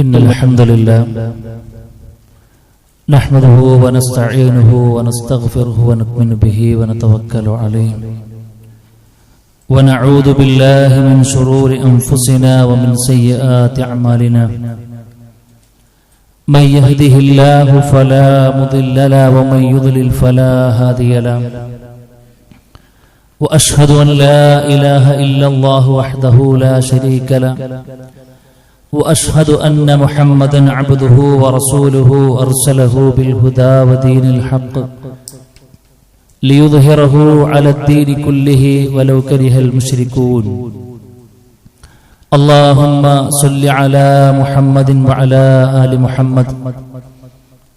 إن الحمد لله نحمده ونستعينه ونستغفره ونؤمن به ونتوكل عليه ونعوذ بالله من شرور أنفسنا ومن سيئات أعمالنا من يهده الله فلا مضل له ومن يضلل فلا هادي له وأشهد أن لا إله إلا الله وحده لا شريك له وأشهد أن محمدا عبده ورسوله أرسله بالهدى ودين الحق ليظهره على الدين كله ولو كره المشركون اللهم صل على محمد وعلى آل محمد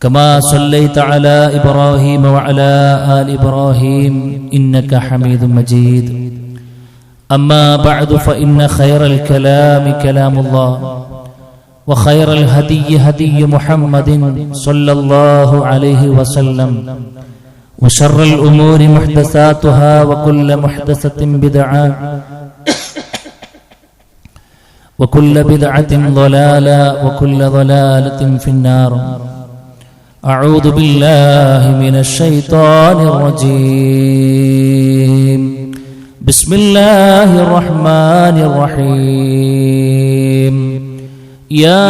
كما صليت على إبراهيم وعلى آل إبراهيم إنك حميد مجيد أما بعد فإن خير الكلام كلام الله وخير الهدي هدي محمد صلى الله عليه وسلم وشر الأمور محدثاتها وكل محدثة بدعة وكل بدعة ضلالة وكل ضلالة في النار أعوذ بالله من الشيطان الرجيم بسم الله الرحمن الرحيم يا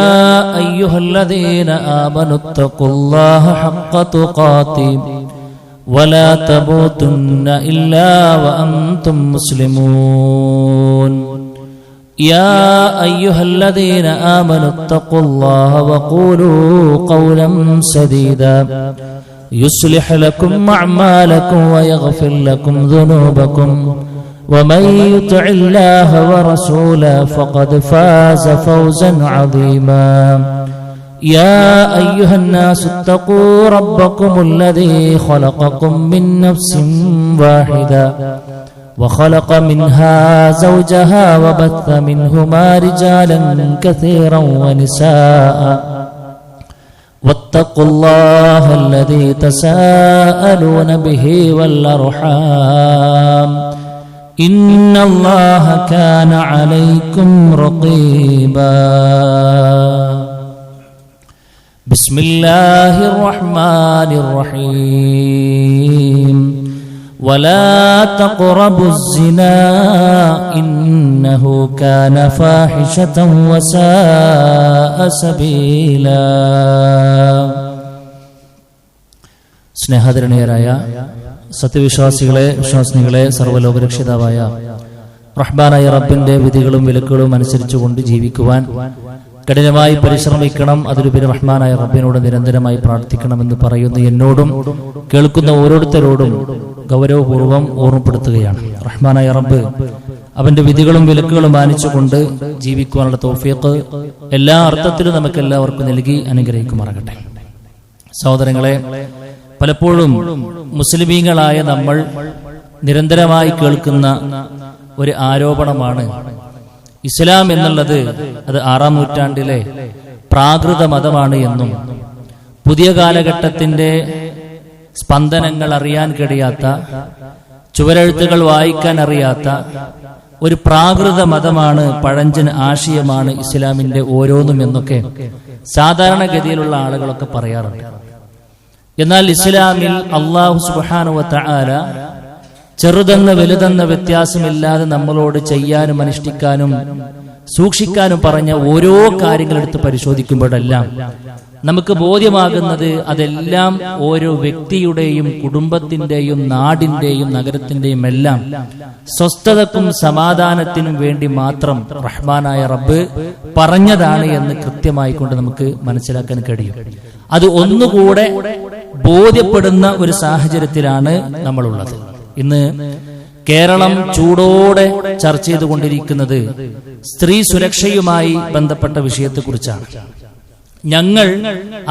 أيها الذين آمنوا اتقوا الله حق تقاته ولا تموتن إلا وأنتم مسلمون يا أيها الذين آمنوا اتقوا الله وقولوا قولا سديدا يصلح لكم أعمالكم ويغفر لكم ذنوبكم ومن يطع الله ورسوله فقد فاز فوزا عظيما يا أيها الناس اتقوا ربكم الذي خلقكم من نفس واحدة وخلق منها زوجها وبث منهما رجالا كثيرا ونساء واتقوا الله الذي تساءلون به والأرحام إن الله كان عليكم رقيبا بسم الله الرحمن الرحيم ولا تقربوا الزنا إنه كان فاحشة وساء سبيلا സ്നേഹധരണീയരായ സത്യവിശ്വാസികളെ വിശ്വാസിനികളെ സർവ്വലോകരക്ഷിതാവായ റഹ്മാനായ റബ്ബിന്റെ വിധികളും വിലക്കുകളും അനുസരിച്ചുകൊണ്ട് ജീവിക്കുവാൻ കഠിനമായി പരിശ്രമിക്കണം. അതിലുപരി റഹ്മാനായ റബ്ബിനോട് നിരന്തരമായി പ്രാർത്ഥിക്കണമെന്ന് പറയുന്ന എന്നോടും കേൾക്കുന്ന ഓരോരുത്തരോടും ഗൗരവപൂർവ്വം ഓർമ്മപ്പെടുത്തുകയാണ്. റഹ്മാനായ റബ്ബ് അവന്റെ വിധികളും വിലക്കുകളും മാനിച്ചുകൊണ്ട് ജീവിക്കുവാനുള്ള തൗഫീഖ് എല്ലാ അർത്ഥത്തിലും നമുക്ക് എല്ലാവർക്കും നൽകി അനുഗ്രഹിക്കുമാറാകട്ടെ. സഹോദരങ്ങളെ, പലപ്പോഴും മുസ്ലിമീങ്ങളായ നമ്മൾ നിരന്തരമായി കേൾക്കുന്ന ഒരു ആരോപണമാണ് ഇസ്ലാം എന്നുള്ളത് അത് 6-ാം നൂറ്റാണ്ടിലെ പ്രാകൃത മതമാണ് എന്നും പുതിയ കാലഘട്ടത്തിന്റെ സ്പന്ദനങ്ങൾ അറിയാൻ കഴിയാത്ത, ചുവരെഴുത്തുകൾ വായിക്കാൻ അറിയാത്ത ഒരു പ്രാകൃത മതമാണ്, പഴഞ്ചൻ ആശയമാണ് ഇസ്ലാമിന്റെ ഓരോന്നും എന്നൊക്കെ സാധാരണഗതിയിലുള്ള ആളുകളൊക്കെ പറയാറുണ്ട്. എന്നാൽ ഇസ്ലാമിൽ അല്ലാഹു സുബ്ഹാനഹു വ തആല ചെറുതെന്ന വലുതെന്ന വ്യത്യാസമില്ലാതെ നമ്മളോട് ചെയ്യാനും അനുഷ്ഠിക്കാനും സൂക്ഷിക്കാനും പറഞ്ഞ ഓരോ കാര്യങ്ങളെടുത്ത് പരിശോധിക്കുമ്പോഴെല്ലാം നമുക്ക് ബോധ്യമാകുന്നത് അതെല്ലാം ഓരോ വ്യക്തിയുടെയും കുടുംബത്തിന്റെയും നാടിന്റെയും നഗരത്തിന്റെയും എല്ലാം സ്വസ്ഥതക്കും സമാധാനത്തിനും വേണ്ടി മാത്രം റഹ്മാനായ റബ്ബ് പറഞ്ഞതാണ് എന്ന് കൃത്യമായി കൊണ്ട് നമുക്ക് മനസ്സിലാക്കാൻ കഴിയും. അത് ഒന്നുകൂടെ ബോധ്യപ്പെടുന്ന ഒരു സാഹചര്യത്തിലാണ് നമ്മളുള്ളത്. ഇന്ന് കേരളം ചൂടോടെ ചർച്ച ചെയ്തുകൊണ്ടിരിക്കുന്നത് സ്ത്രീ സുരക്ഷയുമായി ബന്ധപ്പെട്ട വിഷയത്തെക്കുറിച്ചാണ്. ഞങ്ങൾ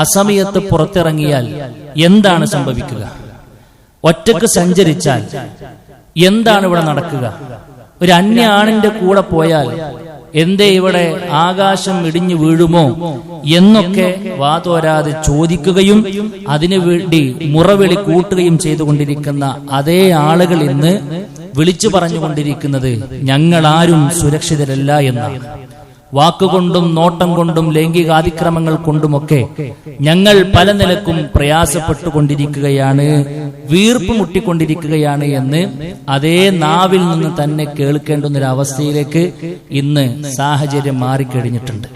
അസമയത്ത് പുറത്തിറങ്ങിയാൽ എന്താണ് സംഭവിക്കുക? ഒറ്റക്ക് സഞ്ചരിച്ചാൽ എന്താണ് ഇവിടെ നടക്കുക? ഒരു അന്യ ആണിന്റെ കൂടെ പോയാൽ എന്തേ ഇവിടെ ആകാശം ഇടിഞ്ഞു വീഴുമോ എന്നൊക്കെ വാതോരാതെ ചോദിക്കുകയും അതിനുവേണ്ടി മുറവിളി കൂട്ടുകയും ചെയ്തുകൊണ്ടിരിക്കുന്ന അതേ ആളുകൾ ഇന്ന് വിളിച്ചു പറഞ്ഞുകൊണ്ടിരിക്കുന്നത് ഞങ്ങളാരും സുരക്ഷിതരല്ല എന്നാണ്. വാക്കുകൊണ്ടും നോട്ടം കൊണ്ടും ലൈംഗികാതിക്രമങ്ങൾ കൊണ്ടുമൊക്കെ ഞങ്ങൾ പല നിലക്കും പ്രയാസപ്പെട്ടുകൊണ്ടിരിക്കുകയാണ്, വീർപ്പ് മുട്ടിക്കൊണ്ടിരിക്കുകയാണ് എന്ന് അതേ നാവിൽ നിന്ന് തന്നെ കേൾക്കേണ്ടുന്നൊരവസ്ഥയിലേക്ക് ഇന്ന് സാഹചര്യം മാറിക്കഴിഞ്ഞിട്ടുണ്ട്.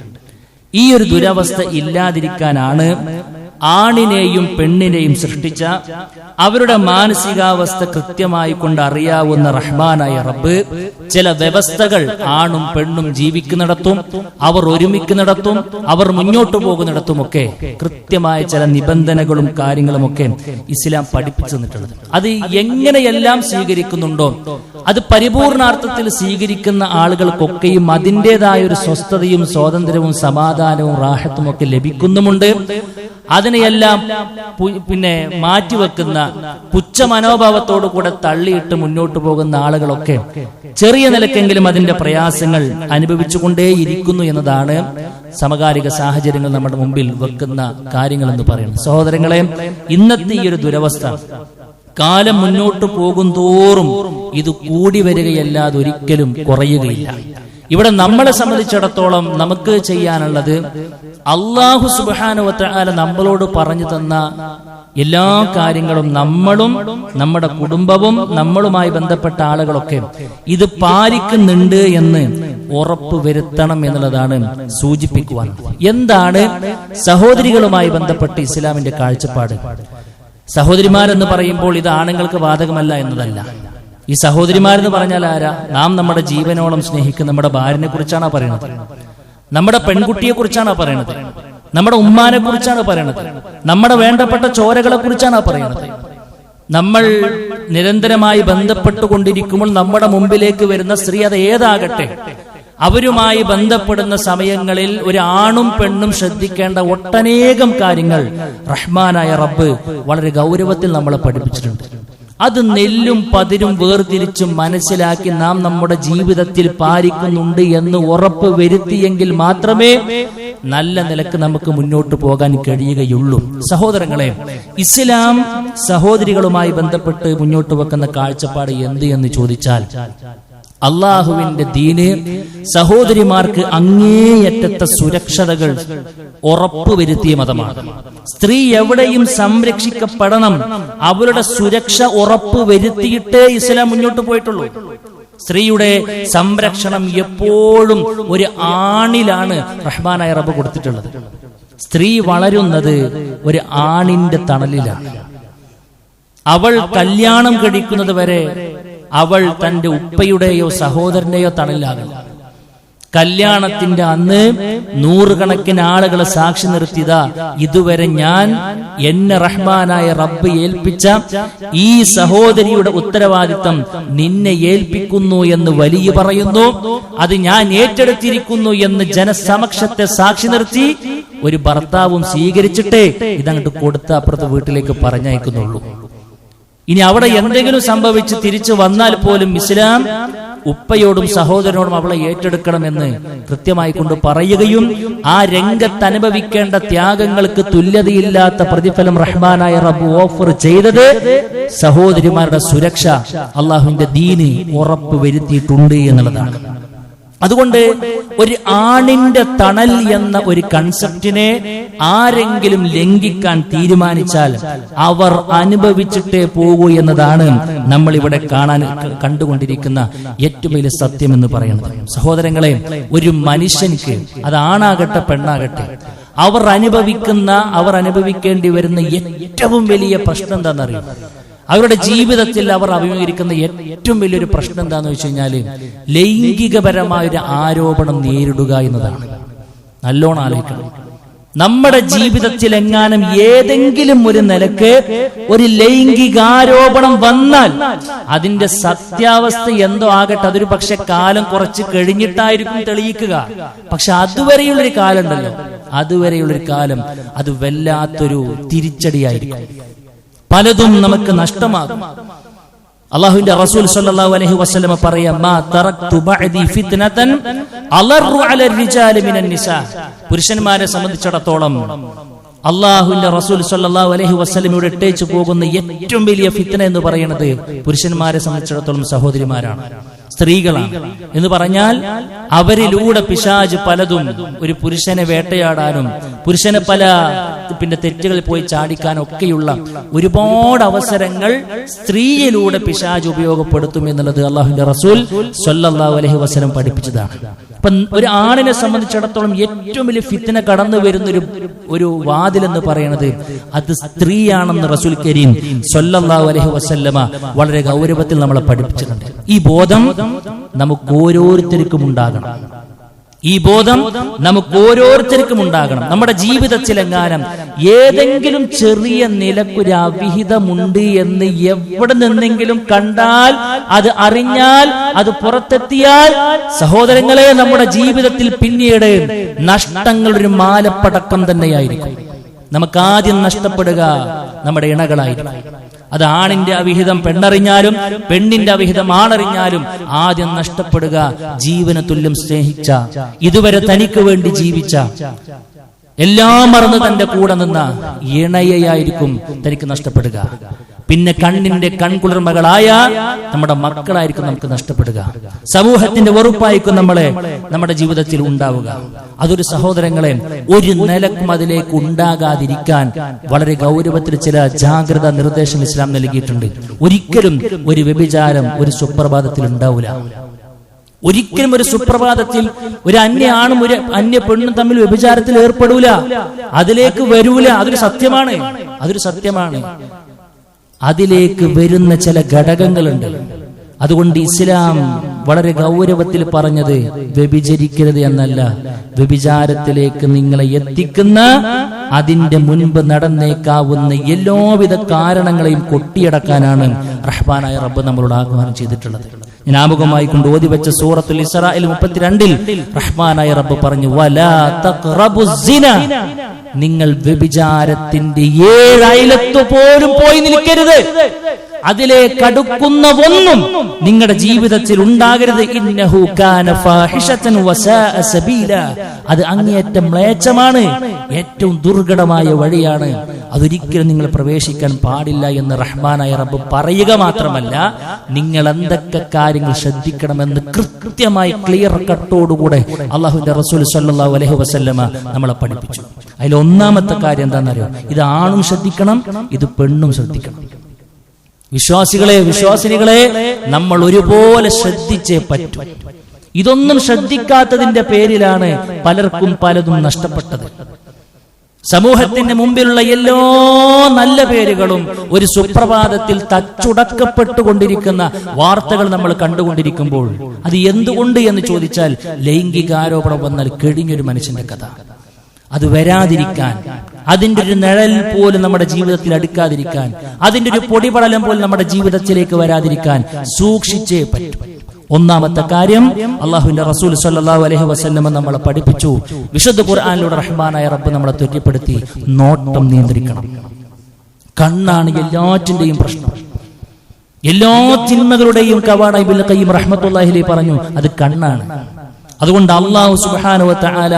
ഈ ഒരു ദുരവസ്ഥ ഇല്ലാതിരിക്കാനാണ് ആണിനെയും പെണ്ണിനെയും സൃഷ്ടിച്ച, അവരുടെ മാനസികാവസ്ഥ കൃത്യമായി കൊണ്ട് അറിയാവുന്ന റഹ്മാനായ റബ്ബ് ചില വ്യവസ്ഥകൾ ആണും പെണ്ണും ജീവിക്കുന്നിടത്തും അവർ ഒരുമിക്കുന്നിടത്തും അവർ മുന്നോട്ടു പോകുന്നിടത്തുമൊക്കെ കൃത്യമായ ചില നിബന്ധനകളും കാര്യങ്ങളുമൊക്കെ ഇസ്ലാം പഠിപ്പിച്ചു തന്നിട്ടുള്ളത്. അത് എങ്ങനെയെല്ലാം സ്വീകരിക്കുന്നുണ്ടോ അത് പരിപൂർണാർത്ഥത്തിൽ സ്വീകരിക്കുന്ന ആളുകൾക്കൊക്കെയും അതിൻ്റെതായ ഒരു സ്വസ്ഥതയും സ്വാതന്ത്ര്യവും സമാധാനവും റാഹത്തും ഒക്കെ ലഭിക്കുന്നുമുണ്ട്. അതിനെയെല്ലാം മാറ്റിവെക്കുന്ന പുച്ഛ മനോഭാവത്തോടു കൂടെ തള്ളിയിട്ട് മുന്നോട്ട് പോകുന്ന ആളുകളൊക്കെ ചെറിയ നിലക്കെങ്കിലും അതിന്റെ പ്രയാസങ്ങൾ അനുഭവിച്ചുകൊണ്ടേയിരിക്കുന്നു എന്നതാണ് സമകാലിക സാഹചര്യങ്ങൾ നമ്മുടെ മുമ്പിൽ വെക്കുന്ന കാര്യങ്ങൾ എന്ന് പറയുന്നത്. സഹോദരങ്ങളെ, ഇന്നത്തെ ഈ ഒരു ദുരവസ്ഥ കാലം മുന്നോട്ട് പോകും തോറും ഇത് കൂടി വരികയല്ലാതെ ഒരിക്കലും കുറയുകയില്ല. ഇവിടെ നമ്മളെ സംബന്ധിച്ചിടത്തോളം നമുക്ക് ചെയ്യാനുള്ളത് അല്ലാഹു സുബ്ഹാനഹു വ തആല നമ്മളോട് പറഞ്ഞു തന്ന എല്ലാ കാര്യങ്ങളും നമ്മളും നമ്മുടെ കുടുംബവും നമ്മളുമായി ബന്ധപ്പെട്ട ആളുകളൊക്കെ ഇത് പാലിക്കുന്നുണ്ട് എന്ന് ഉറപ്പ് വരുത്തണം എന്നുള്ളതാണ് സൂചിപ്പിക്കുവാൻ. എന്താണ് സഹോദരികളുമായി ബന്ധപ്പെട്ട് ഇസ്ലാമിന്റെ കാഴ്ചപ്പാട്? സഹോദരിമാരെന്ന് പറയുമ്പോൾ ഇത് ആണുങ്ങൾക്ക് ബാധകമല്ല എന്നതല്ല. ഈ സഹോദരിമാരെന്ന് പറഞ്ഞാൽ ആരാ? നാം നമ്മുടെ ജീവനോളം സ്നേഹിക്കുന്ന നമ്മുടെ ഭാര്യനെ കുറിച്ചാണ് പറയുന്നത്, നമ്മുടെ പെൺകുട്ടിയെ കുറിച്ചാണ് പറയുന്നത്, നമ്മുടെ ഉമ്മാനെ കുറിച്ചാണ് പറയുന്നത്, നമ്മുടെ വേണ്ടപ്പെട്ട ചോരകളെ കുറിച്ചാണ് പറയുന്നത്. നമ്മൾ നിരന്തരമായി ബന്ധപ്പെട്ടുകൊണ്ടിരിക്കുമ്പോൾ നമ്മുടെ മുമ്പിലേക്ക് വരുന്ന സ്ത്രീ, അത് ഏതാകട്ടെ, അവരുമായി ബന്ധപ്പെടുന്ന സമയങ്ങളിൽ ഒരു ആണും പെണ്ണും ശ്രദ്ധിക്കേണ്ട ഒട്ടനേകം കാര്യങ്ങൾ റഹ്മാനായ റബ്ബ് വളരെ ഗൗരവത്തിൽ നമ്മളെ പഠിപ്പിച്ചിട്ടുണ്ട്. അത് നെല്ലും പതിരും വേർതിരിച്ചും മനസ്സിലാക്കി നാം നമ്മുടെ ജീവിതത്തിൽ പാലിക്കുന്നുണ്ട് എന്ന് ഉറപ്പ് വരുത്തിയെങ്കിൽ മാത്രമേ നല്ല നിലക്ക് നമുക്ക് മുന്നോട്ട് പോകാൻ കഴിയുകയുള്ളൂ. സഹോദരങ്ങളെ, ഇസ്ലാം സഹോദരികളുമായി ബന്ധപ്പെട്ട് മുന്നോട്ട് വെക്കുന്ന കാഴ്ചപ്പാട് എന്ത് എന്ന് ചോദിച്ചാൽ, അള്ളാഹുവിന്റെ ദീന് സഹോദരിമാർക്ക് അങ്ങേയറ്റത്തെ സുരക്ഷതകൾ ഉറപ്പുവരുത്തിയ മതമാണ്. സ്ത്രീ എവിടെയും സംരക്ഷിക്കപ്പെടണം, അവരുടെ സുരക്ഷ ഉറപ്പ് വരുത്തിയിട്ടേ ഇസ്ലാം മുന്നോട്ട് പോയിട്ടുള്ളൂ. സ്ത്രീയുടെ സംരക്ഷണം എപ്പോഴും ഒരു ആണിലാണ് റഹ്മാനായ റബ്ബ് കൊടുത്തിട്ടുള്ളത്. സ്ത്രീ വളരുന്നത് ഒരു ആണിന്റെ തണലിലാണ്. അവൾ കല്യാണം കഴിക്കുന്നത് വരെ അവൾ തന്റെ ഉപ്പയുടെയോ സഹോദരന്റെയോ തണലിലാകും. കല്യാണത്തിന്റെ അന്ന് നൂറുകണക്കിന് ആളുകളെ സാക്ഷി നിർത്തിയതാ, ഇതുവരെ ഞാൻ എന്നെ റഹ്മാനായ റബ്ബ് ഏൽപ്പിച്ച ഈ സഹോദരിയുടെ ഉത്തരവാദിത്തം നിന്നെ ഏൽപ്പിക്കുന്നു എന്ന് വലിയ പറയുന്നു, അത് ഞാൻ ഏറ്റെടുത്തിരിക്കുന്നു എന്ന് ജനസമക്ഷത്തെ സാക്ഷി നിർത്തി ഒരു ഭർത്താവും സ്വീകരിച്ചിട്ടേ ഇതങ്ങോട്ട് കൊടുത്ത അപ്പുറത്തെ വീട്ടിലേക്ക് പറഞ്ഞയക്കുന്നുള്ളൂ. ഇനി അവിടെ എന്തെങ്കിലും സംഭവിച്ച് തിരിച്ചു വന്നാൽ പോലും ഇസ്ലാം ഉപ്പയോടും സഹോദരനോടും അവളെ ഏറ്റെടുക്കണമെന്ന് കൃത്യമായി കൊണ്ട് പറയുകയും ആ രംഗത്ത് അനുഭവിക്കേണ്ട ത്യാഗങ്ങൾക്ക് തുല്യതയില്ലാത്ത പ്രതിഫലം റഹ്മാനായ റബ്ബ് ഓഫർ ചെയ്തത് സഹോദരിമാരുടെ സുരക്ഷ അള്ളാഹുവിന്റെ ദീന് ഉറപ്പ് വരുത്തിയിട്ടുണ്ട് എന്നുള്ളതാണ്. അതുകൊണ്ട് ഒരു ആണിന്റെ തണൽ എന്ന ഒരു കൺസെപ്റ്റിനെ ആരെങ്കിലും ലംഘിക്കാൻ തീരുമാനിച്ചാൽ അവർ അനുഭവിച്ചിട്ടേ പോകൂ എന്നതാണ് നമ്മൾ ഇവിടെ കണ്ടുകൊണ്ടിരിക്കുന്ന ഏറ്റവും വലിയ സത്യം എന്ന് പറയുന്നത്. സഹോദരങ്ങളെ, ഒരു മനുഷ്യനിക്ക്, അത് ആണാകട്ടെ പെണ്ണാകട്ടെ, അവർ അനുഭവിക്കേണ്ടി വരുന്ന ഏറ്റവും വലിയ പ്രശ്നം എന്താണെന്നറിയും? അവരുടെ ജീവിതത്തിൽ അവർ അഭിമുഖീകരിക്കുന്ന ഏറ്റവും വലിയൊരു പ്രശ്നം എന്താണെന്ന് വെച്ച് കഴിഞ്ഞാല് ലൈംഗികപരമായൊരു ആരോപണം നേരിടുക എന്നതാണ്. നല്ലോണം ആലോചിക്കണം. നമ്മുടെ ജീവിതത്തിൽ എങ്ങാനും ഏതെങ്കിലും ഒരു നിലക്ക് ഒരു ലൈംഗികാരോപണം വന്നാൽ അതിന്റെ സത്യാവസ്ഥ എന്തോ ആകട്ടെ, അതൊരു പക്ഷെ കാലം കുറച്ച് കഴിഞ്ഞിട്ടായിരിക്കും തെളിയിക്കുക. പക്ഷെ അതുവരെയുള്ളൊരു കാലം ഉണ്ടല്ലോ, അതുവരെയുള്ളൊരു കാലം അത് വല്ലാത്തൊരു തിരിച്ചടിയായിരിക്കും. പലതും നമുക്ക് നഷ്ടമാകും. അല്ലാഹുവിന്റെ റസൂൽ സ്വല്ലല്ലാഹു അലൈഹി വസല്ലം പറയാ, മാ തറക്തു ബഅദി ഫിത്നതൻ അലറു അല റിജാലി മിനൻ നിസാ. പുരുഷന്മാരെ സംബന്ധിച്ചിടത്തോളം അല്ലാഹുവിന്റെ റസൂൽ സ്വല്ലല്ലാഹു അലൈഹി വസല്ലമയുടെ ഇട്ടേച്ചു പോകുന്ന ഏറ്റവും വലിയ ഫിത്ന എന്ന് പറയുന്നത് പുരുഷന്മാരെ സംബന്ധിച്ചിടത്തോളം സഹോദരിമാരാണ്. സ്ത്രീകളാണ് എന്ന് പറഞ്ഞാൽ അവരിലൂടെ പിശാച് പലതും ഒരു പുരുഷനെ വേട്ടയാടാനും പുരുഷനെ പല തെറ്റുകളിൽ പോയി ചാടിക്കാനും ഒക്കെയുള്ള ഒരുപാട് അവസരങ്ങൾ സ്ത്രീയിലൂടെ പിശാച് ഉപയോഗപ്പെടുത്തും എന്നുള്ളത് അല്ലാഹുവിന്റെ റസൂൽ സ്വല്ലല്ലാഹു അലൈഹി വസല്ലം പഠിപ്പിച്ചതാണ്. അപ്പൊ ഒരു ആണിനെ സംബന്ധിച്ചിടത്തോളം ഏറ്റവും വലിയ ഫിത്ന കടന്നു വരുന്ന ഒരു വാതിൽ എന്ന് പറയുന്നത് അത് സ്ത്രീയാണെന്ന് റസൂൽ കരീം സ്വല്ലല്ലാഹു അലൈഹി വസല്ലമ വളരെ ഗൗരവത്തിൽ നമ്മളെ പഠിപ്പിച്ചിട്ടുണ്ട്. ഈ ബോധം നമുക്ക് ഓരോരുത്തർക്കും ഉണ്ടാകണം. ഈ ബോധം നമുക്ക് ഓരോരുത്തർക്കും ഉണ്ടാകണം. നമ്മുടെ ജീവിതത്തിലെങ്ങാനും ഏതെങ്കിലും ചെറിയ നിലക്കൊരു അവിഹിതമുണ്ട് എന്ന് എവിടെ നിന്നെങ്കിലും കണ്ടാൽ, അത് അറിഞ്ഞാൽ, അത് പുറത്തെത്തിയാൽ, സഹോദരങ്ങളെ, നമ്മുടെ ജീവിതത്തിൽ പിന്നീട് നഷ്ടങ്ങളൊരു മാലപ്പടക്കം തന്നെയായിരിക്കും. നമുക്ക് ആദ്യം നഷ്ടപ്പെടുക നമ്മുടെ ഇണകളായിരിക്കും. അത് ആണിന്റെ അവിഹിതം പെണ്ണറിഞ്ഞാലും പെണ്ണിന്റെ അവിഹിതം ആണറിഞ്ഞാലും ആദ്യം നഷ്ടപ്പെടുക ജീവന തുല്യം സ്നേഹിച്ച, ഇതുവരെ തനിക്ക് വേണ്ടി ജീവിച്ച, എല്ലാം മറന്ന് തന്റെ കൂടെ നിന്ന ഇണയായിരിക്കും തനിക്ക് നഷ്ടപ്പെടുക. പിന്നെ കണ്ണിന്റെ കൺകുളിർമകളായ നമ്മുടെ മക്കളായിരിക്കും നമുക്ക് നഷ്ടപ്പെടുക. സമൂഹത്തിന്റെ വെറുപ്പായിരിക്കും നമ്മുടെ ജീവിതത്തിൽ ഉണ്ടാവുക. അതൊരു സഹോദരങ്ങളെ ഒരു നിലക്കും അതിലേക്ക് ഉണ്ടാകാതിരിക്കാൻ വളരെ ഗൗരവത്തിൽ ചില ജാഗ്രതാ നിർദ്ദേശം ഇസ്ലാം നൽകിയിട്ടുണ്ട്. ഒരിക്കലും ഒരു വ്യഭിചാരം ഒരു സുപ്രഭാതത്തിൽ ഉണ്ടാവില്ല. ഒരിക്കലും ഒരു സുപ്രഭാതത്തിൽ ഒരു അന്യ ആണും ഒരു അന്യ പെണ്ണും തമ്മിൽ വ്യഭിചാരത്തിൽ ഏർപ്പെടൂല, അതിലേക്ക് വരൂല. അതൊരു സത്യമാണ്. അതിലേക്ക് വരുന്ന ചില ഘടകങ്ങളുണ്ട്. അതുകൊണ്ട് ഇസ്ലാം വളരെ ഗൗരവത്തിൽ പറഞ്ഞത് വ്യഭിചരിക്കരുത് എന്നല്ല, വ്യഭിചാരത്തിലേക്ക് നിങ്ങളെ എത്തിക്കുന്ന, അതിന്റെ മുൻപ് നടന്നേക്കാവുന്ന എല്ലാവിധ കാരണങ്ങളെയും കൊട്ടിയടക്കാനാണ് റഹ്മാനായ റബ്ബ് നമ്മളോട് ആഹ്വാനം ചെയ്തിട്ടുള്ളത്. ഞാൻ ആമുഖമായി കൊണ്ട് ഓതിവെച്ച സൂറത്തുൽ ഇസ്രായിൽ 32 റഹ്മാനായ റബ്ബ് പറഞ്ഞു, വലാ തഖ്റബുസ് സിന, നിങ്ങൾ വ്യഭിചാരത്തിന്റെ 7 അയലത്ത് പോലും പോയി നിൽക്കരുത്, അതിലേക്ക് അടുക്കുന്ന ഒന്നും നിങ്ങളുടെ ജീവിതത്തിൽ ഉണ്ടാകരുത്. ഇന്നഹു കാന ഫാഹിഷതൻ വസാഅ സബീല, അത് അങ്ങേയറ്റം മ്ലേച്ഛമാണ്, ഏറ്റവും ദുർഘടമായ വഴിയാണ്, അതൊരിക്കലും നിങ്ങൾ പ്രവേശിക്കാൻ പാടില്ല എന്ന് റഹ്മാനായ റബ്ബ് പറയുക മാത്രമല്ല, നിങ്ങൾ എന്തൊക്കെ കാര്യങ്ങൾ ശ്രദ്ധിക്കണമെന്ന് കൃത്യമായി ക്ലിയർ കട്ടോടുകൂടെ അല്ലാഹുവിന്റെ റസൂൽ സ്വല്ലല്ലാഹു അലൈഹി വസല്ലമ നമ്മളെ പഠിപ്പിച്ചു. അതിൽ ഒന്നാമത്തെ കാര്യം എന്താണെന്നറിയോ? ഇത് ആണും ശ്രദ്ധിക്കണം, ഇത് പെണ്ണും ശ്രദ്ധിക്കണം. വിശ്വാസിനികളെ നമ്മൾ ഒരുപോലെ ശ്രദ്ധിച്ചേ പറ്റൂ. ഇതൊന്നും ശ്രദ്ധിക്കാത്തതിന്റെ പേരിലാണ് പലർക്കും പലതും നഷ്ടപ്പെട്ടത്. സമൂഹത്തിന്റെ മുമ്പിലുള്ള എല്ലാ നല്ല പേരുകളും ഒരു സുപ്രഭാതത്തിൽ തച്ചുടക്കപ്പെട്ടുകൊണ്ടിരിക്കുന്ന വാർത്തകൾ നമ്മൾ കണ്ടുകൊണ്ടിരിക്കുമ്പോൾ അത് എന്തുകൊണ്ട് എന്ന് ചോദിച്ചാൽ, ലൈംഗികാരോപണം വന്നാൽ കഴിഞ്ഞൊരു മനുഷ്യന്റെ കഥ. അത് വരാതിരിക്കാൻ, അതിന്റെ ഒരു നിഴൽ പോലും നമ്മുടെ ജീവിതത്തിൽ അടുക്കാതിരിക്കാൻ, അതിന്റെ ഒരു പൊടിപടലം പോലും നമ്മുടെ ജീവിതത്തിലേക്ക് വരാതിരിക്കാൻ സൂക്ഷിച്ചേ പറ്റും. ഒന്നാമത്തെ കാര്യം അല്ലാഹുവിന്റെ റസൂൽ സ്വല്ലല്ലാഹു അലൈഹി വസല്ലം നമ്മളെ പഠിപ്പിച്ചു. വിശുദ്ധ ഖുർആനിലൂടെ റഹ്മാനായ റബ്ബ് നമ്മളെ തെറ്റിപ്പെടുത്തി, നോട്ടം നിയന്ത്രിക്കണം. കണ്ണാണ് എല്ലാറ്റിന്റെയും പ്രശ്നം, എല്ലാ തിന്മകളുടെയും കവാട. ഇബ്നുൽ ഖയ്യിം റഹ്മത്തുള്ളാഹി അലൈഹി പറഞ്ഞു, അത് കണ്ണാണ്. അതുകൊണ്ട് അല്ലാഹു സുബ്ഹാനഹു വ തആല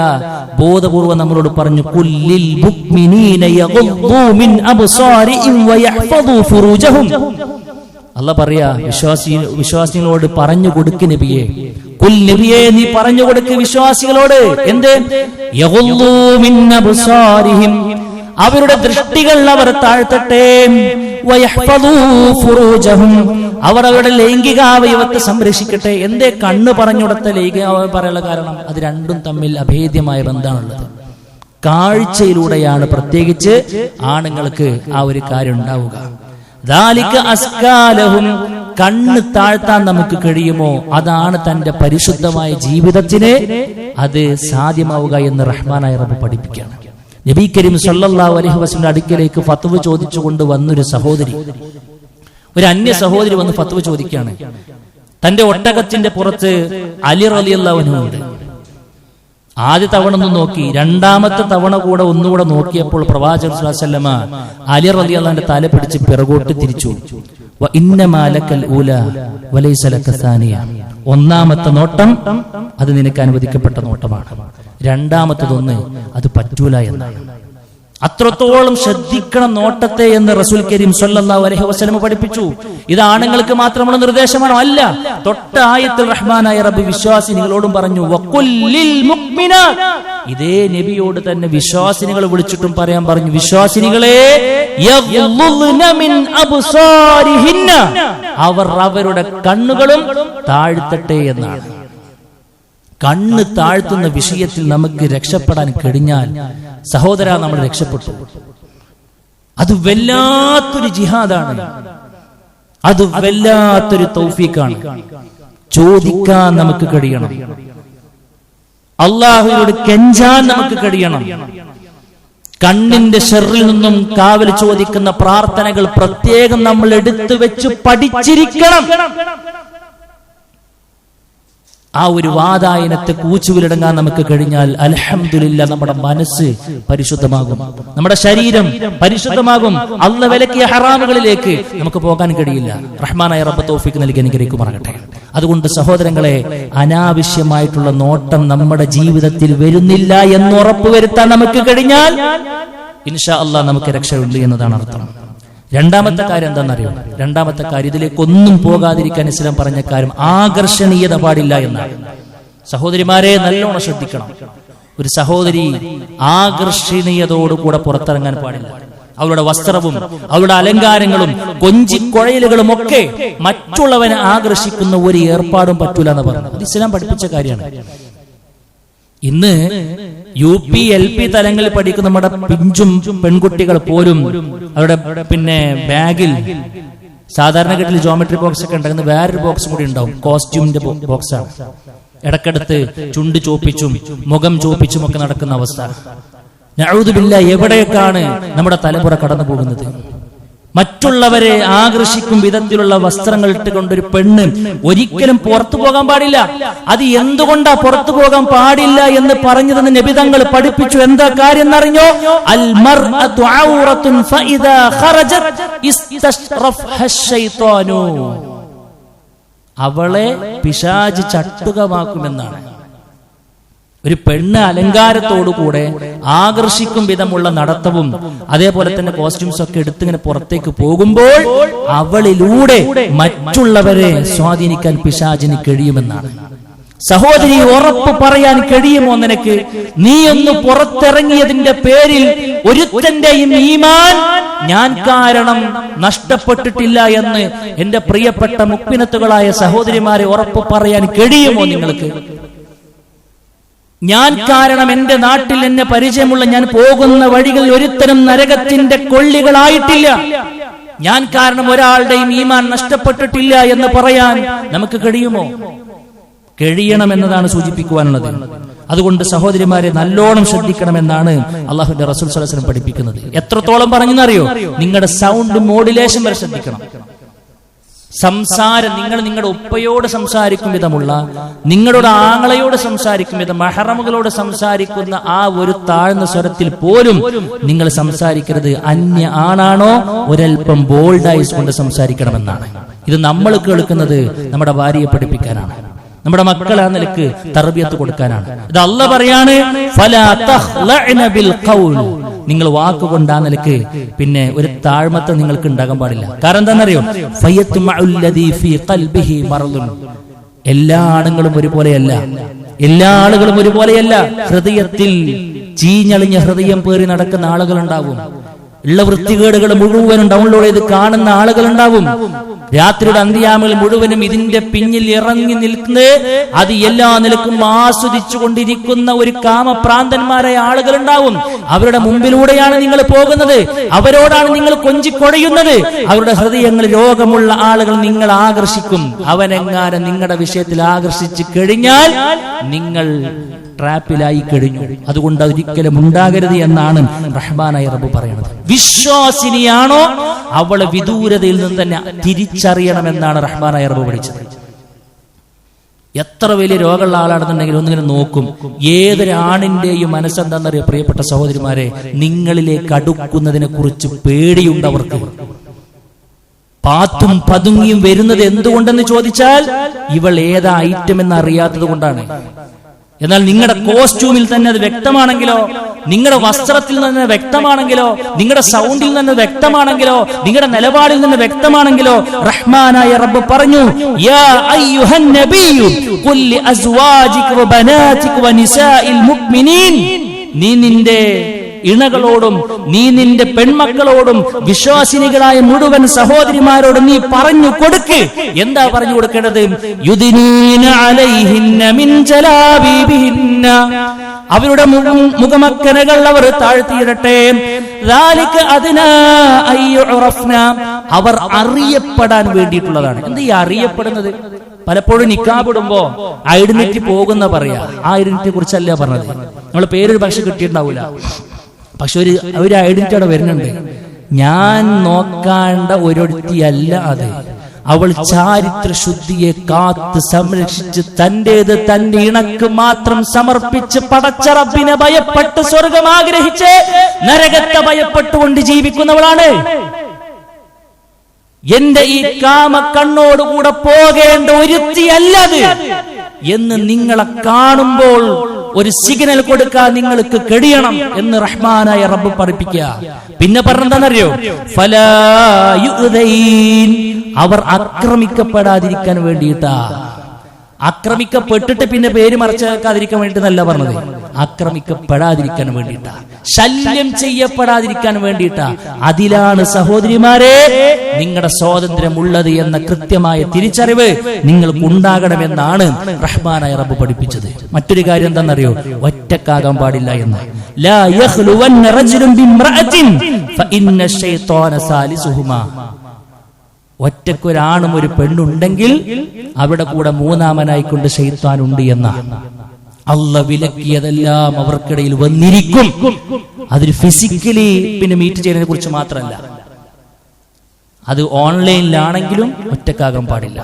ബോധപൂർവ്വം നമ്മളോട് പറഞ്ഞു, കുല്ലിൽ മുഅ്മിനീന യഗുദ്ദൂ മിൻ അബ്സാരിഹിം വയഹ്ഫദൂ ഫുറൂജഹും. അല്ലാഹ് പറയാ, വിശ്വാസികളോട് പറഞ്ഞു കൊടുക്ക് നബിയേ, കുൽ നബിയേ, നീ പറഞ്ഞു കൊടുക്ക് വിശ്വാസികളോട്. എന്ത്? യഗുദ്ദൂ മിൻ അബ്സാരിഹിം, അവരുടെ ദൃഷ്ടികൾ അവർ താഴ്ത്തട്ടെ, വയഹ്ഫദൂ ഫുറൂജഹും, അവർ അവരുടെ ലൈംഗികാവയവത്തെ സംരക്ഷിക്കട്ടെ. എന്തേ കണ്ണ് പറഞ്ഞുകൊടുത്ത ലൈംഗികാവയവം പറയാനുള്ള കാരണം? അത് രണ്ടും തമ്മിൽ അഭേദ്യമായ ബന്ധമാണുള്ളത്. കാഴ്ചയിലൂടെയാണ് പ്രത്യേകിച്ച് ആണുങ്ങൾക്ക് ആ ഒരു കാര്യം ഉണ്ടാവുക. ദാലിക അസ്കാലഹും, കണ്ണ് താഴ്ത്താൻ നമുക്ക് കഴിയുമോ അതാണ് തന്റെ പരിശുദ്ധമായ ജീവിതത്തിന് അത് സാധ്യമാവുക എന്ന് റഹ്മാനായ റബ്ബ് പഠിപ്പിക്കുകയാണ്. നബി കരീം സല്ലല്ലാഹു അലൈഹി വസല്ലം അടുക്കലേക്ക് ഫത്വ ചോദിച്ചുകൊണ്ട് വന്നൊരു സഹോദരി, ഒരു അന്യ സഹോദരി വന്ന് ഫത്വ ചോദിക്കുകയാണ്. തന്റെ ഒട്ടകത്തിന്റെ പുറത്ത് അലി റളിയല്ലാഹു അൻഹു ഉണ്ട്. ആദ്യ തവണ ഒന്ന് നോക്കി, രണ്ടാമത്തെ തവണ കൂടെ ഒന്നുകൂടെ നോക്കിയപ്പോൾ പ്രവാചകൻ സ്വല്ലല്ലാഹു അലൈഹി വസല്ലമ അലി റളിയല്ലാഹുവിന്റെ തല പിടിച്ച് പിറകോട്ട് തിരിച്ചു. വ ഇന്നമാ ലക്കൽ ഊലാ വലൈസ ലക സാനിയ, ഒന്നാമത്തെ നോട്ടം അത് നിനക്ക് അനുവദിക്കപ്പെട്ട നോട്ടമാണ്, രണ്ടാമത്തതൊന്ന് അത് പറ്റൂല എന്നാണ്. അത്രത്തോളം ശ്രദ്ധിക്കണം നോട്ടത്തെ എന്ന് റസൂൽ കരീം സ്വല്ലല്ലാഹു അലൈഹി വസല്ലം പഠിപ്പിച്ചു. ഇത് ആണുങ്ങൾക്ക് മാത്രമുള്ള നിർദ്ദേശമാണോ? അല്ല. തൊട്ട ആയത്തിൽ റഹ്മാനായ റബ്ബ് വിശ്വാസിനികളോടും പറഞ്ഞു, വഖുല്ലിൽ മുഅ്മിനാത്ത്. ഇതേ നബിയോട് തന്നെ വിശ്വാസിനികൾ വിളിച്ചിട്ടും പറയാൻ പറഞ്ഞു, വിശ്വാസിനികളെ യഗ്ളുദ്ന മിൻ അബ്സാരിഹിന്ന, അവർ അവരുടെ കണ്ണുകളും താഴ്ത്തട്ടെ എന്നാണ്. കണ്ണ് താഴ്ത്തുന്ന വിഷയത്തിൽ നമുക്ക് രക്ഷപ്പെടാൻ കഴിഞ്ഞാൽ സഹോദര, നമ്മൾ രക്ഷപ്പെട്ടു. അത് വല്ലാത്തൊരു ജിഹാദാണ്, അത് വല്ലാത്തൊരു തൗഫീഖാണ്. ചോദിക്കാൻ നമുക്ക് കഴിയണം, അല്ലാഹുവിനോട് കെഞ്ചാൻ നമുക്ക് കഴിയണം. കണ്ണിന്റെ ഷർറിൽ നിന്നും കാവൽ ചോദിക്കുന്ന പ്രാർത്ഥനകൾ പ്രത്യേകം നമ്മൾ എടുത്തു വെച്ച് പഠിച്ചിരിക്കണം. ആ ഒരു വാതായനത്തെ കൂച്ചുവിലടങ്ങാൻ നമുക്ക് കഴിഞ്ഞാൽ അൽഹംദുലില്ലാ, നമ്മുടെ മനസ്സ് പരിശുദ്ധമാകും, നമ്മുടെ ശരീരം പരിശുദ്ധമാകും. അല്ലാഹു വിലക്കിയ ഹറാമുകളിലേക്ക് നമുക്ക് പോകാൻ കഴിയില്ല. റഹ്മാനായ റബ്ബ് തൗഫീഖ് നൽകി അനുഗ്രഹിക്കുമാറാകട്ടെ. അതുകൊണ്ട് സഹോദരങ്ങളെ, അനാവശ്യമായിട്ടുള്ള നോട്ടം നമ്മുടെ ജീവിതത്തിൽ വരുന്നില്ല എന്ന് ഉറപ്പുവരുത്താൻ നമുക്ക് കഴിഞ്ഞാൽ ഇൻഷാ അല്ലാഹ് നമുക്ക് രക്ഷയുണ്ട് എന്നതാണ് അർത്ഥം. രണ്ടാമത്തെ കാര്യം എന്താണെന്നറിയോ? രണ്ടാമത്തെ കാര്യം, ഇതിലേക്കൊന്നും പോകാതിരിക്കാൻ ഇസ്ലാം പറഞ്ഞ കാര്യം ആകർഷണീയത പാടില്ല എന്നാണ്. സഹോദരിമാരെ നല്ലോണം ശ്രദ്ധിക്കണം. ഒരു സഹോദരി ആകർഷണീയതയോടുകൂടെ പുറത്തിറങ്ങാൻ പാടില്ല. അവളുടെ വസ്ത്രവും അവളുടെ അലങ്കാരങ്ങളും കൊഞ്ചിക്കൊഴലുകളും ഒക്കെ മറ്റുള്ളവനെ ആകർഷിക്കുന്ന ഒരു ഏർപ്പാടും പറ്റൂല എന്ന് പറഞ്ഞു. അത് ഇസ്ലാം പഠിപ്പിച്ച കാര്യമാണ്. ഇന്ന് UP LP തലങ്ങളിൽ പഠിക്കുന്ന നമ്മുടെ പിഞ്ചും പെൺകുട്ടികൾ പോലും അവരുടെ ബാഗിൽ സാധാരണഗതിയിൽ ജോമെട്രി ബോക്സ് ഒക്കെ ഉണ്ടാകുന്ന വേറൊരു ബോക്സ് കൂടി ഉണ്ടാവും, കോസ്റ്റ്യൂമിന്റെ ബോക്സാണ്. ഇടക്കിടത്ത് ചുണ്ട് ചോപ്പിച്ചും മുഖം ചോപ്പിച്ചും ഒക്കെ നടക്കുന്ന അവസ്ഥ. നഊദു ബില്ലാഹ്, എവിടേക്കാണ് നമ്മുടെ തലമുറ കടന്നു പോകുന്നത്? മറ്റുള്ളവരെ ആകർഷിക്കും വിധത്തിലുള്ള വസ്ത്രങ്ങൾ ഇട്ടുകൊണ്ടൊരു പെണ്ണ് ഒരിക്കലും പുറത്തു പോകാൻ പാടില്ല. അത് എന്തുകൊണ്ടാ പുറത്തു പോകാൻ പാടില്ല എന്ന് പറഞ്ഞതെന്ന് നബി തങ്ങൾ പഠിപ്പിച്ചു. എന്താ കാര്യം എന്നറിഞ്ഞോ? അൽ മർഅതു ഔറത്തുൻ ഫഇദാ ഖറജത് ഇസ്തശ്റഫഹ ശൈത്വാനു. അവളെ പിശാച് ചട്ടുകമാക്കുമെന്നാണ്. ഒരു പെണ്ണ് അലങ്കാരത്തോടുകൂടെ ആകർഷിക്കും വിധമുള്ള നടത്തവും അതേപോലെ തന്നെ കോസ്റ്റ്യൂംസ് ഒക്കെ എടുത്തിങ്ങനെ പുറത്തേക്ക് പോകുമ്പോൾ അവളിലൂടെ മറ്റുള്ളവരെ സ്വാധീനിക്കാൻ പിശാചിന് കഴിയുമെന്നാണ്. സഹോദരി, ഉറപ്പ് പറയാൻ കഴിയുമോ നിനക്ക്? നീ ഒന്ന് പുറത്തിറങ്ങിയതിന്റെ പേരിൽ ഒരുത്തന്റെയും ഈമാൻ ഞാൻ കാരണം നഷ്ടപ്പെട്ടിട്ടില്ല എന്ന് എന്റെ പ്രിയപ്പെട്ട മുക്മിനത്തുകളായ സഹോദരിമാരെ ഉറപ്പ് പറയാൻ കഴിയുമോ നിങ്ങൾക്ക്? ഞാൻ കാരണം എന്റെ നാട്ടിൽ എന്നെ പരിചയമുള്ള ഞാൻ പോകുന്ന വഴികളിൽ ഒരുത്തരം നരകത്തിന്റെ കൊള്ളികളായിട്ടില്ല. ഞാൻ കാരണം ഒരാളുടെയും ഈമാൻ നഷ്ടപ്പെട്ടിട്ടില്ല എന്ന് പറയാൻ നമുക്ക് കഴിയുമോ? കഴിയണമെന്നതാണ് സൂചിപ്പിക്കുവാനുള്ളത്. അതുകൊണ്ട് സഹോദരിമാരെ നല്ലോണം ശ്രദ്ധിക്കണമെന്നാണ് അള്ളാഹുവിന്റെ റസൂൽ സ്വല്ലല്ലാഹു അലൈഹി വസല്ലം പഠിപ്പിക്കുന്നത്. എത്രത്തോളം പറഞ്ഞെന്നറിയോ? നിങ്ങളുടെ സൗണ്ട് മോഡുലേഷൻ വരെ ശ്രദ്ധിക്കണം. സംസാരം, നിങ്ങളുടെ ഉപ്പയോട് സംസാരിക്കും വിധമുള്ള, നിങ്ങളുടെ ആങ്ങളയോട് സംസാരിക്കും വിധം, മഹറമുകളോട് സംസാരിക്കുന്ന ആ ഒരു താഴ്ന്ന സ്വരത്തിൽ പോലും നിങ്ങൾ സംസാരിക്കരുത്. അന്യ ആണാണോ ഒരൽപ്പം ബോൾഡായി കൊണ്ട് സംസാരിക്കണമെന്നാണ്. ഇത് നമ്മൾ കേൾക്കുന്നത് നമ്മുടെ ഭാര്യയെ പഠിപ്പിക്കാനാണ്, നമ്മുടെ മക്കളെ ആ നിലക്ക് തർബിയത്ത് കൊടുക്കാനാണ്. ഇത് അല്ലാഹ് പറയാണ്, ഫലാ തഖ്ലഅന ബിൽ ഖൗൽ. നിങ്ങൾ വാക്കുകൊണ്ട് ആ നിലക്ക് ഒരു താഴ്മത്തെ നിങ്ങൾക്ക് ഉണ്ടാകാൻ പാടില്ല. കാരണം എന്താണെന്നറിയോ? ഫയത്മഉല്ലദീ ഫീ ഖൽബിഹി മറദുൻ. എല്ലാ ആണുങ്ങളും ഒരുപോലെയല്ല, എല്ലാ ആളുകളും ഒരുപോലെയല്ല. ഹൃദയത്തിൽ ചീഞ്ഞളിഞ്ഞ ഹൃദയം പേറി നടക്കുന്ന ആളുകളുണ്ടാവും. ഉള്ള വൃത്തികേടുകൾ മുഴുവനും ഡൗൺലോഡ് ചെയ്ത് കാണുന്ന ആളുകളുണ്ടാവും. രാത്രിയുടെ അന്ത്യാമകൾ മുഴുവനും ഇതിന്റെ പിന്നിൽ ഇറങ്ങി നിൽക്കുന്നത്, അത് എല്ലാ നിലക്കും ആസ്വദിച്ചു കൊണ്ടിരിക്കുന്ന ഒരു കാമപ്രാന്തന്മാരായ ആളുകളുണ്ടാവും. അവരുടെ മുമ്പിലൂടെയാണ് നിങ്ങൾ പോകുന്നത്, അവരോടാണ് നിങ്ങൾ കൊഞ്ചിക്കൊടയുന്നത്. അവരുടെ ഹൃദയങ്ങളിൽ രോഗമുള്ള ആളുകൾ നിങ്ങൾ ആകർഷിക്കും. അവനെങ്ങാനും നിങ്ങളുടെ വിഷയത്തിൽ ആകർഷിച്ചു കഴിഞ്ഞാൽ നിങ്ങൾ ട്രാപ്പിലായി കഴിഞ്ഞു. അതുകൊണ്ട് അതൊരിക്കലും ഉണ്ടാകരുത് എന്നാണ് റഹ്മാനായ റബ്ബ് പറയുന്നത്. വിശ്വാസിനിയാണോ അവളെ വിദൂരതയിൽ നിന്ന് തന്നെ തിരിച്ചറിയണമെന്നാണ് റഹ്മാനായ റബ്ബ് പഠിച്ചത്. എത്ര വലിയ രോഗമുള്ള ആളാണെന്നുണ്ടെങ്കിൽ ഒന്നിങ്ങനെ നോക്കും. ഏതൊരാണിന്റെയും മനസ്സെന്താണെന്നറിയോ പ്രിയപ്പെട്ട സഹോദരിമാരെ? നിങ്ങളിലേക്ക് അടുക്കുന്നതിനെ കുറിച്ച് പേടിയുണ്ടവർക്ക്. പാത്തും പതുങ്ങിയും വരുന്നത് എന്തുകൊണ്ടെന്ന് ചോദിച്ചാൽ ഇവൾ ഏതാ ഐറ്റം എന്ന് അറിയാത്തത് കൊണ്ടാണ്. എന്നാൽ നിങ്ങളുടെ കോസ്റ്റ്യൂമിൽ തന്നെ അത് വ്യക്തമാണെങ്കിലോ, നിങ്ങളുടെ വസ്ത്രത്തിൽ നിന്ന് വ്യക്തമാണെങ്കിലോ, നിങ്ങളുടെ സൗണ്ടിൽ നിന്ന് വ്യക്തമാണെങ്കിലോ, നിങ്ങളുടെ നിലപാടിൽ നിന്ന് വ്യക്തമാണെങ്കിലോ, റഹ്മാനായ റബ്ബ് പറഞ്ഞു, യാ അയ്യുഹൻ നബിയ്യു ഖുൽ ലി അസ്വാജിക വ ബനാതിക വ നിസാഇൽ മുഅ്മിനീൻ, നീ നിന്റെ ഇണകളോടും നീ നിന്റെ പെൺമക്കളോടും വിശ്വാസിനികളായ മുഴുവൻ സഹോദരിമാരോടും നീ പറഞ്ഞു കൊടുക്ക്. എന്താ പറഞ്ഞു കൊടുക്കേണ്ടത്? യുദ്നീന അലൈഹിന്ന മിൻ ജലാബീബിഹിന്ന, അവരുടെ മുഖമക്കനകൾ അവർ താഴ്ത്തിയിടട്ടെ. ദാലിക അദ്നാ അയ്യുറഫ്ന, അവർ അറിയപ്പെടാൻ വേണ്ടിയിട്ടുള്ളതാണ്. എന്താ ഈ അറിയപ്പെടുന്നത്? പലപ്പോഴും നിക്കാബിടുമ്പോ ഐഡന്റിറ്റി പോകുന്ന പറയാ, ആ ഐഡന്റിറ്റിയെ കുറിച്ചല്ല പറഞ്ഞത്. നമ്മളെ പേരൊരു പക്ഷെ കിട്ടിയിട്ടുണ്ടാവില്ല, പക്ഷെ ഒരു ഐഡന്റിറ്റി അവിടെ വരുന്നുണ്ട്. ഞാൻ നോക്കാണ്ട ഒരൊരുത്തിയല്ല അത്. അവൾ ചാരിത്ര ശുദ്ധിയെ കാത്ത് സംരക്ഷിച്ച് തന്റേത് തന്റെ ഇണക്ക് മാത്രം സമർപ്പിച്ച് പടച്ച റബ്ബിനെ ഭയപ്പെട്ട് സ്വർഗം ആഗ്രഹിച്ച് നരകത്തെ ഭയപ്പെട്ടുകൊണ്ട് ജീവിക്കുന്നവളാണ്. എന്റെ ഈ കാമ കണ്ണോടുകൂടെ പോകേണ്ട ഒരുത്തിയല്ലത് എന്ന് നിങ്ങളെ കാണുമ്പോൾ ഒരു സിഗ്നൽ കൊടുക്കാൻ നിങ്ങൾക്ക് കഴിയണം എന്ന് റഹ്മാനായ റബ്ബ് പഠിപ്പിക്കുക. പിന്നെ പറഞ്ഞെന്താണെന്നറിയോ? ഫലാ യുദൈൻ, അവർ ആക്രമിക്കപ്പെടാതിരിക്കാൻ വേണ്ടിയിട്ടാ. ആക്രമിക്കപ്പെട്ടിട്ട് പിന്നെ പേര് മറച്ചാക്കാതിരിക്കാൻ വേണ്ടിയിട്ടല്ല പറഞ്ഞത്, ആക്രമിക്കപ്പെടാതിരിക്കാൻ വേണ്ടിയിട്ടാ, ശല്യം ചെയ്യപ്പെടാതിരിക്കാൻ വേണ്ടിയിട്ടാ. അതിലാണ് സഹോദരിമാരെ നിങ്ങളുടെ സ്വാതന്ത്ര്യം ഉള്ളത് എന്ന കൃത്യമായ തിരിച്ചറിവ് നിങ്ങൾക്ക് ഉണ്ടാകണമെന്നാണ് റഹ്മാനായ റബ്ബ് പഠിപ്പിച്ചത്. മറ്റൊരു കാര്യം എന്താണെന്നറിയോ? ഒറ്റക്കാകാൻ പാടില്ല എന്ന്. ലാ യഖ്ലുവന്ന റജുലുൻ ബിംറഅത്തിൻ ഫഇന്ന ശൈത്വാന സാലിസുഹുമാ, ഒറ്റക്കൊരാണും ഒരു പെണ്ണുണ്ടെങ്കിൽ അവിടെ കൂടെ മൂന്നാമനായിക്കൊണ്ട് ശൈത്താൻ ഉണ്ട് എന്ന. അല്ലാഹ് വിലക്കിയതെല്ലാം അവർക്കിടയിൽ വന്നിരിക്കും. അതിൽ ഫിസിക്കലി പിന്നെ മീറ്റ് ചെയ്യുന്നതിനെ കുറിച്ച് മാത്രമല്ല, അത് ഓൺലൈനിലാണെങ്കിലും ഒറ്റക്കാകാൻ പാടില്ല,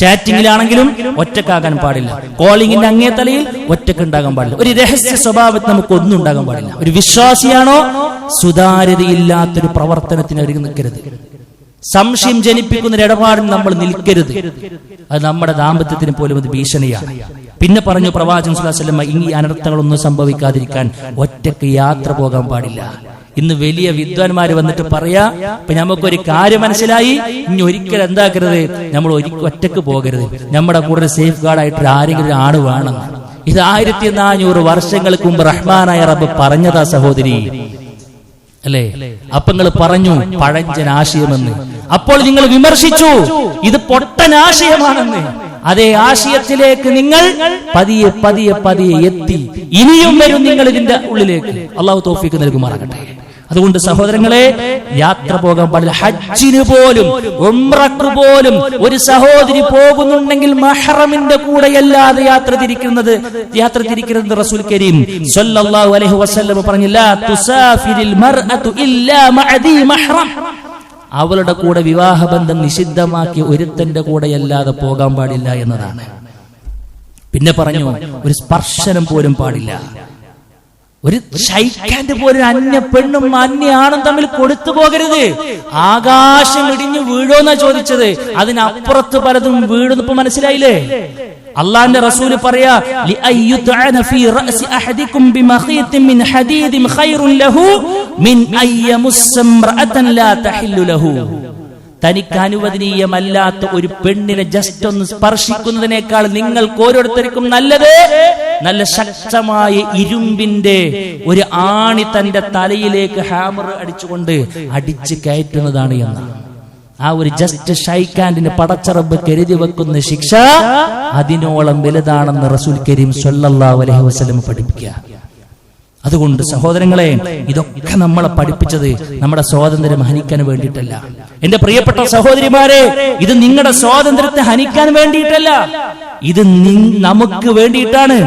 ചാറ്റിംഗിലാണെങ്കിലും ഒറ്റക്കാകാൻ പാടില്ല, കോളിംഗിന്റെ അങ്ങേ തലയിൽ ഒറ്റക്കുണ്ടാകാൻ പാടില്ല, ഒരു രഹസ്യ സ്വഭാവത്തിൽ നമുക്ക് ഒന്നും ഉണ്ടാകാൻ പാടില്ല. ഒരു വിശ്വാസിയാണോ സുതാര്യതയില്ലാത്തൊരു പ്രവർത്തനത്തിന് ഒരുങ്ങി നിൽക്കരുത്. സംശയം ജനിപ്പിക്കുന്ന ഒരു ഇടപാടിന് നമ്മൾ നിൽക്കരുത്. അത് നമ്മുടെ ദാമ്പത്യത്തിന് പോലും അത് ഭീഷണിയാണ്. പിന്നെ പറഞ്ഞു പ്രവാചകൻ സ്വല്ലല്ലാഹു അലൈഹി വസല്ലം, ഈ അനർത്ഥങ്ങളൊന്നും സംഭവിക്കാതിരിക്കാൻ ഒറ്റക്ക് യാത്ര പോകാൻ പാടില്ല. ഇന്ന് വലിയ വിദ്വാൻമാര് വന്നിട്ട് പറയാ, ഇപ്പൊ നമുക്കൊരു കാര്യം മനസ്സിലായി, ഇനി ഒരിക്കലും എന്താക്കരുത്, നമ്മൾ ഒറ്റക്ക് പോകരുത്, നമ്മുടെ കൂടെ സേഫ് ഗാർഡായിട്ട് ആരെങ്കിലും ആണ് വേണം. ഇത് 1400 വർഷങ്ങൾക്ക് മുമ്പ് റഹ്മാനായ റബ്ബ് പറഞ്ഞതാ സഹോദരി, അല്ലേ? അപ്പൊ നിങ്ങൾ പറഞ്ഞു പഴഞ്ചൻ ആശയമെന്ന്. അപ്പോൾ നിങ്ങൾ വിമർശിച്ചു ഇത് പൊട്ടൻ ആശയമാണെന്ന്. അതേ ആശയത്തിലേക്ക് നിങ്ങൾ പതിയെ പതിയെ പതിയെ എത്തി. ഇനിയും വരും നിങ്ങൾ ഇതിന്റെ ഉള്ളിലേക്ക്. അള്ളാഹു തൗഫീഖ് നൽകുമാറാകട്ടെ. അതുകൊണ്ട് സഹോദരങ്ങളെ, യാത്ര പോകാൻ പാടില്ല. ഹജ്ജിന് പോലും ഉംറക്ക് പോലും ഒരു സഹോദരി പോകുന്നുണ്ടെങ്കിൽ മഹ്റമിന്റെ കൂടെയല്ലാതെ യാത്ര തിരിക്കുന്നത് റസൂൽ കരീം സ്വല്ലല്ലാഹു അലൈഹി വസല്ലം പറഞ്ഞില്ല, തുസാഫിരിൽ മർഅതു ഇല്ലാ മഅദി മഹ്റം, അവളുടെ കൂടെ വിവാഹബന്ധം നിഷിദ്ധമാക്കി ഒരുത്തന്റെ കൂടെയല്ലാതെ പോകാൻ പാടില്ല എന്നതാണ്. പിന്നെ പറഞ്ഞു ഒരു സ്പർശനം പോലും പാടില്ല. ഒരു ഷൈക്കാൻഡ് പോലും അന്യ പെണ്ണും അന്യ ആണും തമ്മിൽ കൊടുത്തു പോകരുത്. ആകാശം ഇടിഞ്ഞു വീഴോന്നാ ചോദിച്ചത്, അതിനപ്പുറത്ത് പലതും വീഴുന്നു. ഇപ്പൊ മനസ്സിലായില്ലേ? അള്ളാന്റെ റസൂല് പറയാ, തനിക്ക് അനുവദനീയമല്ലാത്ത ഒരു പെണ്ണിനെ ജസ്റ്റ് ഒന്ന് സ്പർശിക്കുന്നതിനേക്കാൾ നിങ്ങൾക്ക് ഓരോരുത്തർക്കും നല്ലത് നല്ല ശക്തമായ ഇരുമ്പിന്റെ ഒരു ആണി തന്റെ തലയിലേക്ക് ഹാമർ അടിച്ചുകൊണ്ട് അടിച്ചു കയറ്റുന്നതാണ് എന്ന്. ആ ഒരു ജസ്റ്റ് ഷൈക്കാൻഡിന് പടച്ച റബ്ബ് കരുതി വെക്കുന്ന ശിക്ഷ അതിനോളം വലുതാണെന്ന് റസൂൽ കരീം സ്വല്ലല്ലാഹു അലൈഹി വസല്ലം പഠിപ്പിക്കുക. അതുകൊണ്ട് സഹോദരങ്ങളെ, ഇതൊക്കെ നമ്മളെ പഠിപ്പിച്ചത് നമ്മുടെ സ്വാതന്ത്ര്യം ഹനിക്കാൻ വേണ്ടിയിട്ടല്ല. എന്റെ പ്രിയപ്പെട്ട സഹോദരിമാരെ, ഇത് നിങ്ങളുടെ സ്വാതന്ത്ര്യത്തെ ഹനിക്കാൻ വേണ്ടിയിട്ടല്ല, ഇത് നമുക്ക് വേണ്ടിയിട്ടാണ്.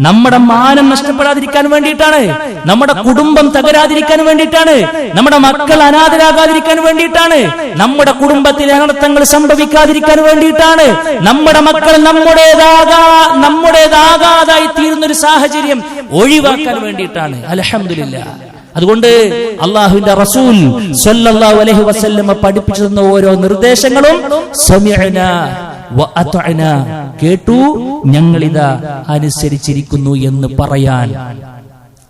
നമ്മുടെ മാനം നഷ്ടപ്പെടാതിരിക്കാൻ വേണ്ടിയിട്ടാണ്, നമ്മുടെ കുടുംബം തകരാതിരിക്കാൻ വേണ്ടിയിട്ടാണ്, നമ്മുടെ മക്കൾ അനാഥരാകാതിരിക്കാൻ വേണ്ടിയിട്ടാണ്, നമ്മുടെ കുടുംബത്തിലെ അനർത്ഥങ്ങൾ സംഭവിക്കാതിരിക്കാൻ വേണ്ടിയിട്ടാണ്, നമ്മുടെ മക്കൾ നമ്മുടേതാകാതായി തീരുന്നൊരു സാഹചര്യം ഒഴിവാക്കാൻ വേണ്ടിയിട്ടാണ്. അൽഹംദുലില്ലാഹ്. അതുകൊണ്ട് അല്ലാഹുവിന്റെ റസൂൽ സ്വല്ലല്ലാഹു അലൈഹി വസല്ലം പഠിപ്പിച്ചു തന്ന ഓരോ നിർദ്ദേശങ്ങളും സമിഅനാ വഅതഅന, കേട്ടു, ഞങ്ങളിതാ അനുസരിച്ചിരിക്കുന്നു എന്ന് പറയാൻ,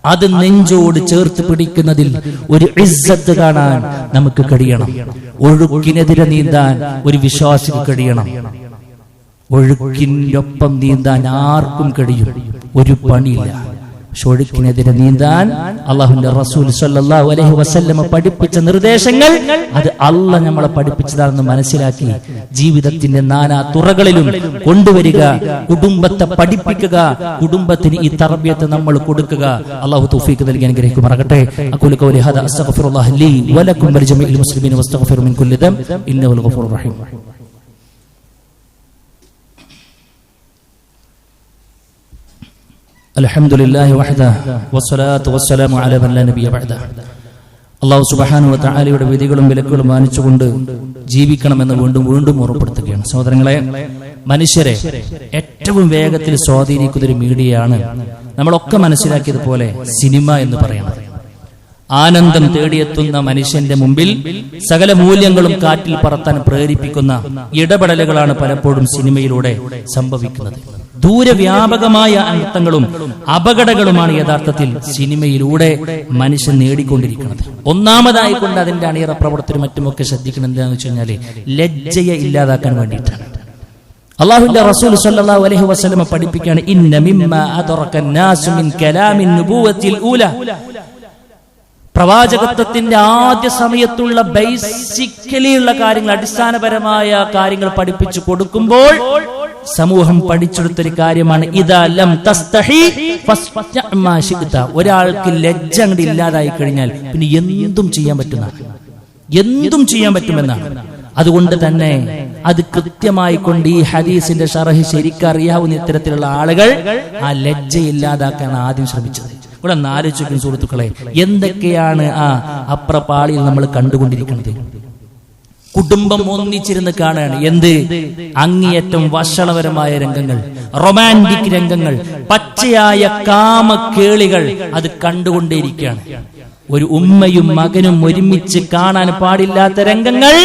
അത് നെഞ്ചോട് ചേർത്ത് പിടിക്കുന്നതിൽ ഒരു ഇസ്സത്ത് കാണാൻ നമുക്ക് കഴിയണം. ഒഴുക്കിനെതിരെ നീന്താൻ ഒരു വിശ്വാസിക്ക് കഴിയണം. ഒഴുക്കിനൊപ്പം നീന്താൻ ആർക്കും കഴിയും, ഒരു പണിയില്ല. ഒഴുക്കിനെതിരെ നീന്താൻ അല്ലാഹുവിന്റെ റസൂൽ സ്വല്ലല്ലാഹു അലൈഹി വസല്ലം പഠിപ്പിച്ച നിർദ്ദേശങ്ങൾ അത് അല്ലാഹ് നമ്മളെ പഠിപ്പിച്ചതാണെന്ന് മനസ്സിലാക്കി ജീവിതത്തിന്റെ നാനാ തുറകളിലും കൊണ്ടുവരിക, കുടുംബത്തെ പഠിപ്പിക്കുക, കുടുംബത്തിന് ഈ തർബിയത്ത് നമ്മൾ കൊടുക്കുക. അല്ലാഹു തൗഫീഖ് നൽകി അനുഗ്രഹിക്കുമാറാകട്ടെ. അഖൂലു ഖൗലി ഹാദാ അസ്തഗ്ഫിറുല്ലാഹ ലീ വലക്കും വലിജമീഇൽ മുസ്ലിമീന വസ്തഗ്ഫിറു മിൻ കുല്ലി ദംബ് ഇന്നഹുൽ ഗഫൂറുർ റഹീം. അൽഹംദുലില്ലാഹി വഹ്ദഹു വസ്സലാത്തു വസ്സലാമു അലാ മൻ ലാ നബിയ ബഅദഹു. അല്ലാഹു സുബ്ഹാനഹു വ തആലയുടെ വിധികളും വിലക്കുകളും മാനിച്ചുകൊണ്ട് ജീവിക്കണമെന്ന് വീണ്ടും വീണ്ടും ഓർമ്മപ്പെടുത്തുകയാണ്. സഹോദരങ്ങളെ, മനുഷ്യരെ ഏറ്റവും വേഗത്തിൽ സ്വാധീനിക്കുന്ന ഒരു മീഡിയയാണ് നമ്മളൊക്കെ മനസ്സിലാക്കിയതുപോലെ സിനിമ എന്ന് പറയുന്നത്. ആനന്ദം തേടിയെത്തുന്ന മനുഷ്യന്റെ മുമ്പിൽ സകല മൂല്യങ്ങളും കാറ്റിൽ പറത്താൻ പ്രേരിപ്പിക്കുന്ന ഇടപെടലുകളാണ് പലപ്പോഴും സിനിമയിലൂടെ സംഭവിക്കുന്നത്. ദൂരവ്യാപകമായ അനർത്ഥങ്ങളും അപകടങ്ങളുമാണ് യഥാർത്ഥത്തിൽ സിനിമയിലൂടെ മനുഷ്യൻ നേടിക്കൊണ്ടിരിക്കുന്നത്. ഒന്നാമതായി കൊണ്ട് അതിന്റെ അണിയറ പ്രവർത്തനം മറ്റുമൊക്കെ ശ്രദ്ധിക്കുന്നത് എന്താണെന്ന് വെച്ച് കഴിഞ്ഞാല് ലജ്ജയെ ഇല്ലാതാക്കാൻ വേണ്ടിയിട്ടാണ്. അല്ലാഹുവിന്റെ റസൂൽ സ്വല്ലല്ലാഹു അലൈഹി വസല്ലം പഠിപ്പിക്കുകയാണ്, ഇന്ന മിമ്മാ അദറക നാസു മിൻ കലാമിൻ നുബുവത്തിൽ ഊല, പ്രവാചകത്വത്തിന്റെ ആദ്യ സമയത്തുള്ള ബേസിക്കലി ഉള്ള കാര്യങ്ങൾ, അടിസ്ഥാനപരമായ കാര്യങ്ങൾ പഠിപ്പിച്ചു കൊടുക്കുമ്പോൾ സമൂഹം പഠിച്ചെടുത്തൊരു കാര്യമാണ് ഇദാ ലം തസ്തഹി ഫസ്ന മാ ശിഅത. ഒരാൾക്ക് ലജ്ജ അങ്ങോട്ട് ഇല്ലാതായി കഴിഞ്ഞാൽ പിന്നെ എന്തും ചെയ്യാൻ പറ്റുമെന്നാണ്. അതുകൊണ്ട് തന്നെ അത് കൃത്യമായി കൊണ്ട് ഈ ഹദീസിന്റെ ശറഹ് ശരിക്കറിയാവുന്ന ഇത്തരത്തിലുള്ള ആളുകൾ ആ ലജ്ജ ഇല്ലാതാക്കാൻ ആദ്യം ശ്രമിച്ചത്. ഇവിടെ ആലോചിക്കും സുഹൃത്തുക്കളെ, എന്തൊക്കെയാണ് ആ അപ്രപാളിയിൽ നമ്മൾ കണ്ടുകൊണ്ടിരിക്കുന്നത്. കുടുംബം ഒന്നിച്ചിരുന്ന് കാണുകയാണ്. എന്ത് അങ്ങേയറ്റം വഷളപരമായ രംഗങ്ങൾ, റൊമാൻറ്റിക് രംഗങ്ങൾ, പച്ചയായ കാമക്കേളികൾ അത് കണ്ടുകൊണ്ടേയിരിക്കുകയാണ്. ഒരു ഉമ്മയും മകനും ഒരുമിച്ച് കാണാൻ പാടില്ലാത്ത രംഗങ്ങൾ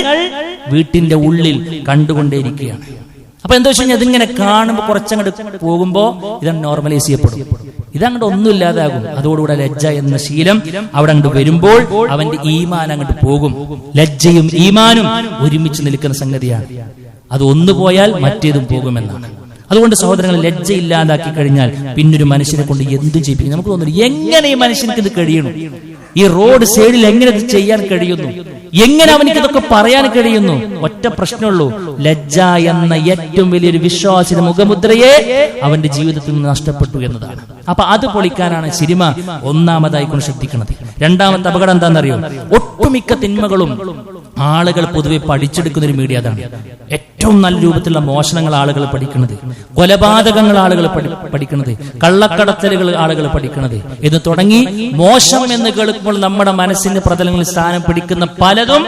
വീട്ടിന്റെ ഉള്ളിൽ കണ്ടുകൊണ്ടേയിരിക്കുകയാണ്. അപ്പൊ എന്താ വെച്ച് കഴിഞ്ഞാൽ ഇതിങ്ങനെ കാണുമ്പോൾ കുറച്ചങ്ങോട്ട് പോകുമ്പോ ഇതാണ് നോർമലൈസ് ചെയ്യപ്പെടും, ഇതങ്ങോട്ട് ഒന്നുമില്ലാതാകും. അതോടുകൂടെ ലജ്ജ എന്ന ശീലം അവിടെ അങ്ങോട്ട് വരുമ്പോൾ അവന്റെ ഈമാൻ അങ്ങോട്ട് പോകും. ലജ്ജയും ഈമാനും ഒരുമിച്ച് നിൽക്കുന്ന സംഗതിയാണ്. അത് ഒന്ന് പോയാൽ മറ്റേതും പോകുമെന്നാണ്. അതുകൊണ്ട് സഹോദരങ്ങൾ, ലജ്ജ ഇല്ലാതാക്കി കഴിഞ്ഞാൽ പിന്നൊരു മനുഷ്യനെ കൊണ്ട് എന്ത് ചെയ്യിപ്പിക്കും നമുക്ക് തോന്നുന്നു. എങ്ങനെ ഈ മനുഷ്യർക്ക് ഇത് കഴിയണം? ഈ റോഡ് സൈഡിൽ എങ്ങനെ ഇത് ചെയ്യാൻ കഴിയുന്നു? എങ്ങനെ അവനിക്ക് ഇതൊക്കെ പറയാൻ കഴിയുന്നു? ഒറ്റ പ്രശ്നമുള്ളൂ, ലജ്ജ എന്ന ഏറ്റവും വലിയൊരു വിശ്വാസിയുടെ മുഖമുദ്രയെ അവന്റെ ജീവിതത്തിൽ നിന്ന് നഷ്ടപ്പെട്ടു എന്നതാണ്. അപ്പൊ അത് പൊളിക്കാനാണ് സിനിമ ഒന്നാമതായി കൊണ്ട് ശ്രദ്ധിക്കുന്നത്. രണ്ടാമത്തെ അപകടം എന്താണെന്നറിയോ? ഒട്ടുമിക്ക തിന്മകളും ആളുകൾ പൊതുവെ പഠിച്ചെടുക്കുന്ന ഒരു മീഡിയ അതാണ്. ഏറ്റവും നല്ല രൂപത്തിലുള്ള മോഷണങ്ങൾ ആളുകൾ പഠിക്കുന്നത്, കൊലപാതകങ്ങൾ ആളുകൾ പഠിക്കുന്നത്, കള്ളക്കടത്തലുകൾ ആളുകൾ പഠിക്കുന്നത് എന്ന് തുടങ്ങി മോശം എന്ന് കേൾക്കുമ്പോൾ നമ്മുടെ മനസ്സിന്റെ പ്രതലങ്ങളിൽ സ്ഥാനം പിടിക്കുന്ന പലതും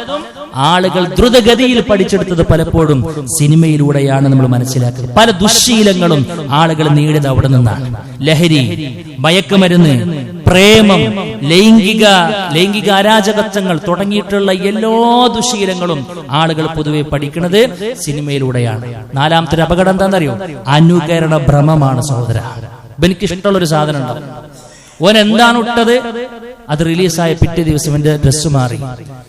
ആളുകൾ ദ്രുതഗതിയിൽ പഠിച്ചെടുത്തത് പലപ്പോഴും സിനിമയിലൂടെയാണ് നമ്മൾ മനസ്സിലാക്കുന്നത്. പല ദുശ്ശീലങ്ങളും ആളുകൾ നേടിയത് അവിടെ നിന്നാണ്. ലഹരി, മയക്കുമരുന്ന്, പ്രേമം, ലൈംഗിക അരാജകത്വങ്ങൾ തുടങ്ങിയിട്ടുള്ള എല്ലാ ദുശ്ശീലങ്ങളും ആളുകൾ പൊതുവെ പഠിക്കുന്നത് സിനിമയിലൂടെയാണ്. നാലാമത്തെ അപകടം എന്താണെന്നറിയോ? അനുകരണ ഭ്രമമാണ് സഹോദര. എനിക്ക് ഇഷ്ടമുള്ളൊരു സാധനം ഉണ്ടാവും, ഓൻ എന്താണ് ഇട്ടത് അത് റിലീസായ പിറ്റേ ദിവസം ഇവന്റെ ഡ്രസ് മാറി,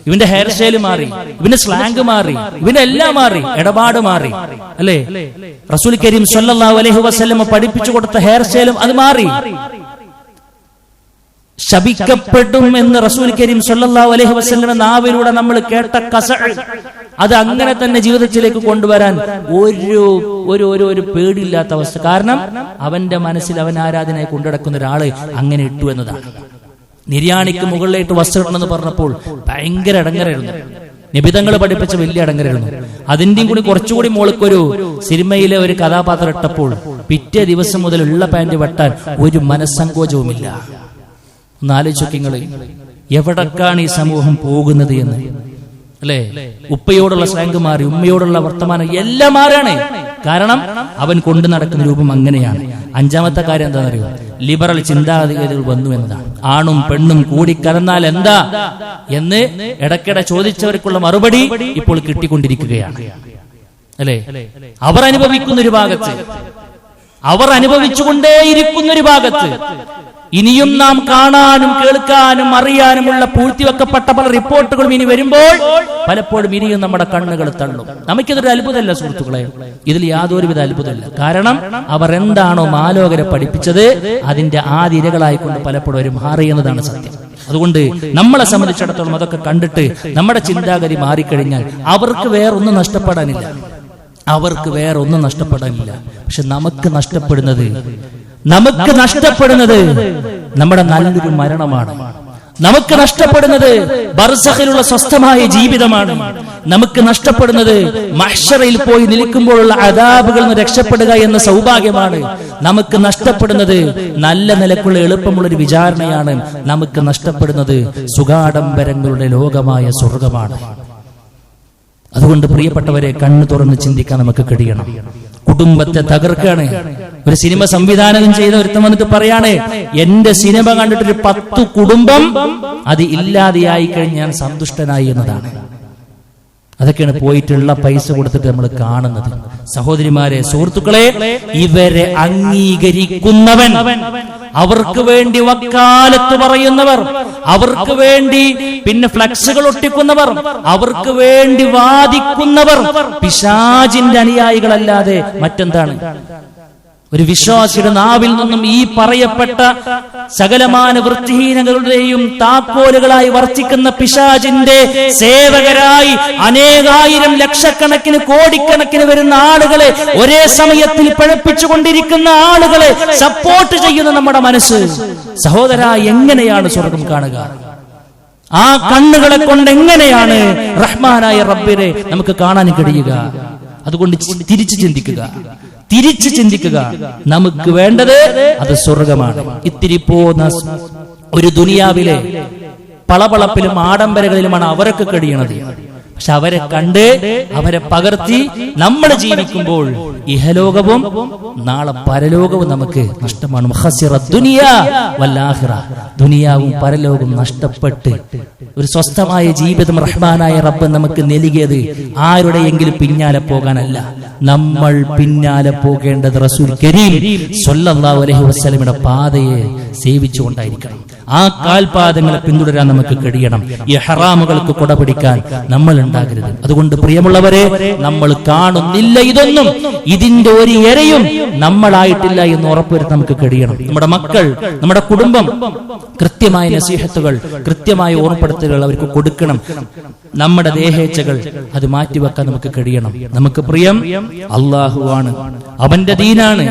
ഇവന്റെ ഹെയർ സ്റ്റൈൽ മാറി, ഇവന്റെ സ്ലാങ് മാറി, ഇവന്റെ എല്ലാം മാറി, ഇടപാട് മാറി, അല്ലേ? റസൂൽ കരീം സ്വല്ലല്ലാഹു അലൈഹി വസല്ലം പഠിപ്പിച്ചു കൊടുത്ത ഹെയർ സ്റ്റൈലും അത് മാറി. ശപിക്കപ്പെടും എന്ന് റസൂൽ കരീം സ്വല്ലല്ലാഹു അലൈഹി വസല്ലം നാവിലൂടെ നമ്മൾ കേട്ട കസഅ് അത് അങ്ങനെ തന്നെ ജീവിതത്തിലേക്ക് കൊണ്ടുവരാൻ ഒരു പേടിയില്ലാത്ത അവസ്ഥ. കാരണം അവന്റെ മനസ്സിൽ അവൻ ആരാധനയായി കൊണ്ടുനടക്കുന്ന ഒരാള് അങ്ങനെ ഇട്ടു എന്നതാണ്. നിര്യാണിക്ക് മുകളിലായിട്ട് വസ്ത്രം ഇടണമെന്ന് പറഞ്ഞപ്പോൾ ഭയങ്കര ഇടങ്ങറായിരുന്നു. നിബിധങ്ങൾ പഠിപ്പിച്ച വലിയ ഇടങ്ങറായിരുന്നു. അതിന്റെയും കൂടി കുറച്ചുകൂടി മോൾക്കൊരു സിനിമയിലെ ഒരു കഥാപാത്രം ഇട്ടപ്പോൾ പിറ്റേ ദിവസം മുതൽ ഉള്ള പാന്റ് വെട്ടാൻ ഒരു മനസ്സങ്കോചവുമില്ല. ഒന്ന് ആലോചിച്ചു നിങ്ങള്, എവിടേക്കാണ് ഈ സമൂഹം പോകുന്നത് എന്ന്, അല്ലേ? ഉപ്പയോടുള്ള സ്ലാങ് മാറി, ഉമ്മയോടുള്ള വർത്തമാനം എല്ലാം മാറാണ്. കാരണം അവൻ കൊണ്ടു നടക്കുന്ന രൂപം അങ്ങനെയാണ്. അഞ്ചാമത്തെ കാര്യം എന്താണെന്നറിയോ? ലിബറൽ ചിന്താഗതികൾ വന്നു എന്നതാണ്. ആണും പെണ്ണും കൂടി കലർന്നാൽ എന്താ എന്ന് ഇടയ്ക്കിടെ ചോദിച്ചവർക്കുള്ള മറുപടി ഇപ്പോൾ കിട്ടിക്കൊണ്ടിരിക്കുകയാണ്. അല്ലെ? അവർ അനുഭവിക്കുന്ന ഒരു ഭാഗത്ത്, അവർ അനുഭവിച്ചുകൊണ്ടേയിരിക്കുന്ന ഒരു ഭാഗത്ത് ഇനിയും നാം കാണാനും കേൾക്കാനും അറിയാനുമുള്ള പൂഴ്ത്തിവെക്കപ്പെട്ട പല റിപ്പോർട്ടുകളും ഇനി വരുമ്പോൾ പലപ്പോഴും ഇനിയും നമ്മുടെ കണ്ണുകൾ തള്ളും. നമുക്കിതൊരു അത്ഭുതമല്ല സുഹൃത്തുക്കളെ, ഇതിൽ യാതൊരുവിധ അത്ഭുതമല്ല. കാരണം അവർ എന്താണോ മാലോകരെ പഠിപ്പിച്ചത് അതിന്റെ ആദിരകളായിക്കൊണ്ട് പലപ്പോഴും അവർ മാറിയെന്നതാണ് സത്യം. അതുകൊണ്ട് നമ്മളെ സംബന്ധിച്ചിടത്തോളം അതൊക്കെ കണ്ടിട്ട് നമ്മുടെ ചിന്താഗതി മാറിക്കഴിഞ്ഞാൽ അവർക്ക് വേറൊന്നും നഷ്ടപ്പെടാനില്ല, അവർക്ക് വേറൊന്നും നഷ്ടപ്പെടാനില്ല. പക്ഷെ നമുക്ക് നഷ്ടപ്പെടുന്നത് നമ്മുടെ നല്ലൊരു മരണമാണ്. നമുക്ക് നഷ്ടപ്പെടുന്നത് ബർസഖിലുള്ള സ്വസ്ഥമായ ജീവിതമാണ്. നമുക്ക് നഷ്ടപ്പെടുന്നത് മഹ്ശറയിൽ പോയി നിൽക്കുമ്പോഴുള്ള അദാബുകളിൽ നിന്ന് രക്ഷപ്പെടുക എന്ന സൗഭാഗ്യമാണ്. നമുക്ക് നഷ്ടപ്പെടുന്നത് നല്ല നിലക്കുള്ള എളുപ്പമുള്ളൊരു വിചാരണയാണ്. നമുക്ക് നഷ്ടപ്പെടുന്നത് സുഖാഡംബരങ്ങളുടെ ലോകമായ സ്വർഗമാണ്. അതുകൊണ്ട് പ്രിയപ്പെട്ടവരെ, കണ്ണു തുറന്ന് ചിന്തിക്കാൻ നമുക്ക് കഴിയണം. കുടുംബത്തെ തകർക്കാണ്. ഒരു സിനിമ സംവിധാനം ചെയ്ത ഒരുത്തം വന്നിട്ട് പറയാണ്, എന്റെ സിനിമ കണ്ടിട്ടൊരു 10 കുടുംബം അത് ഇല്ലാതെയായി കഴിഞ്ഞ് ഞാൻ സന്തുഷ്ടനായി എന്നതാണ്. അതൊക്കെയാണ് പോയിട്ടുള്ള പൈസ കൊടുത്തിട്ട് നമ്മൾ കാണുന്നത്. സഹോദരിമാരെ, സുഹൃത്തുക്കളെ, ഇവരെ അംഗീകരിക്കുന്നവൻ, അവർക്ക് വേണ്ടി വക്കാലത്ത് പറയുന്നവർ, അവർക്ക് വേണ്ടി പിന്നെ ഫ്ലക്സുകൾ ഒട്ടിക്കുന്നവർ, അവർക്ക് വേണ്ടി വാദിക്കുന്നവർ പിശാചിന്റെ അനുയായികളല്ലാതെ മറ്റെന്താണ്? ഒരു വിശ്വാസിയുടെ നാവിൽ നിന്നും ഈ പറയപ്പെട്ട സകലമാന വൃത്തിഹീനങ്ങളുടെയും താക്കോലുകളായി വർത്തിക്കുന്ന പിശാചിന്റെ സേവകരായി അനേകായിരം ലക്ഷക്കണക്കിന് കോടിക്കണക്കിന് വരുന്ന ആളുകളെ ഒരേ സമയത്തിൽ പിഴപ്പിച്ചുകൊണ്ടിരിക്കുന്ന ആളുകളെ സപ്പോർട്ട് ചെയ്യുന്ന നമ്മുടെ മനസ്സ്, സഹോദര, എങ്ങനെയാണ് സ്വർഗം കാണുക? ആ കണ്ണുകളെ കൊണ്ട് എങ്ങനെയാണ് റഹ്മാനായ റബ്ബിനെ നമുക്ക് കാണാൻ കഴിയുക? അതുകൊണ്ട് തിരിച്ചു ചിന്തിക്കുക. നമുക്ക് വേണ്ടത് അത് സ്വർഗമാണ്. ഇത്തിരി പോന്ന ഒരു ദുനിയാവിലെ പളപളപ്പിലും ആഡംബരങ്ങളിലുമാണ് അവരൊക്കെ കഴിയണത്. പക്ഷെ അവരെ കണ്ട് അവരെ പകർത്തി നമ്മൾ ജീവിക്കുമ്പോൾ ഇഹലോകവും നാളെ പരലോകവും നമുക്ക് നഷ്ടമാണ്. ദുനിയാവും പരലോകവും നഷ്ടപ്പെട്ട് ഒരു സ്വസ്ഥമായ ജീവിതം റഹ്മാനായ റബ്ബ് നമുക്ക് നൽകിയത് ആരുടെയെങ്കിലും പിന്നാലെ പോകാനല്ല, നമ്മൾ പിന്നാലെ പോകേണ്ടത് റസൂൽ കരീം സ്വല്ലല്ലാഹു അലൈഹി വസല്ലമയുടെ പാതയെ സേവിച്ചുകൊണ്ടായിരിക്കണം. ആ കാൽപാദങ്ങളെ പിന്തുടരാൻ നമുക്ക് കഴിയണം. ഈ ഹറാമുകൾക്ക് കൊടപിടിക്കാൻ നമ്മൾ ഉണ്ടാകരുത്. അതുകൊണ്ട് പ്രിയമുള്ളവരെ, നമ്മൾ കാണുന്നില്ല ഇതൊന്നും, ഇതിന്റെ ഒരു ഇരയും നമ്മളായിട്ടില്ല എന്ന് ഉറപ്പുവരുത്താൻ നമുക്ക് കഴിയണം. നമ്മുടെ മക്കൾ, നമ്മുടെ കുടുംബം കൃത്യമായ നസീഹത്തുകൾ, കൃത്യമായ ഓർമ്മപ്പെടുത്തലുകൾ അവർക്ക് കൊടുക്കണം. നമ്മുടെ ദേഹേച്ഛകൾ അത് മാറ്റിവെക്കാൻ നമുക്ക് കഴിയണം. നമുക്ക് പ്രിയം അല്ലാഹുവാണ്, അവന്റെ ദീനാണ്,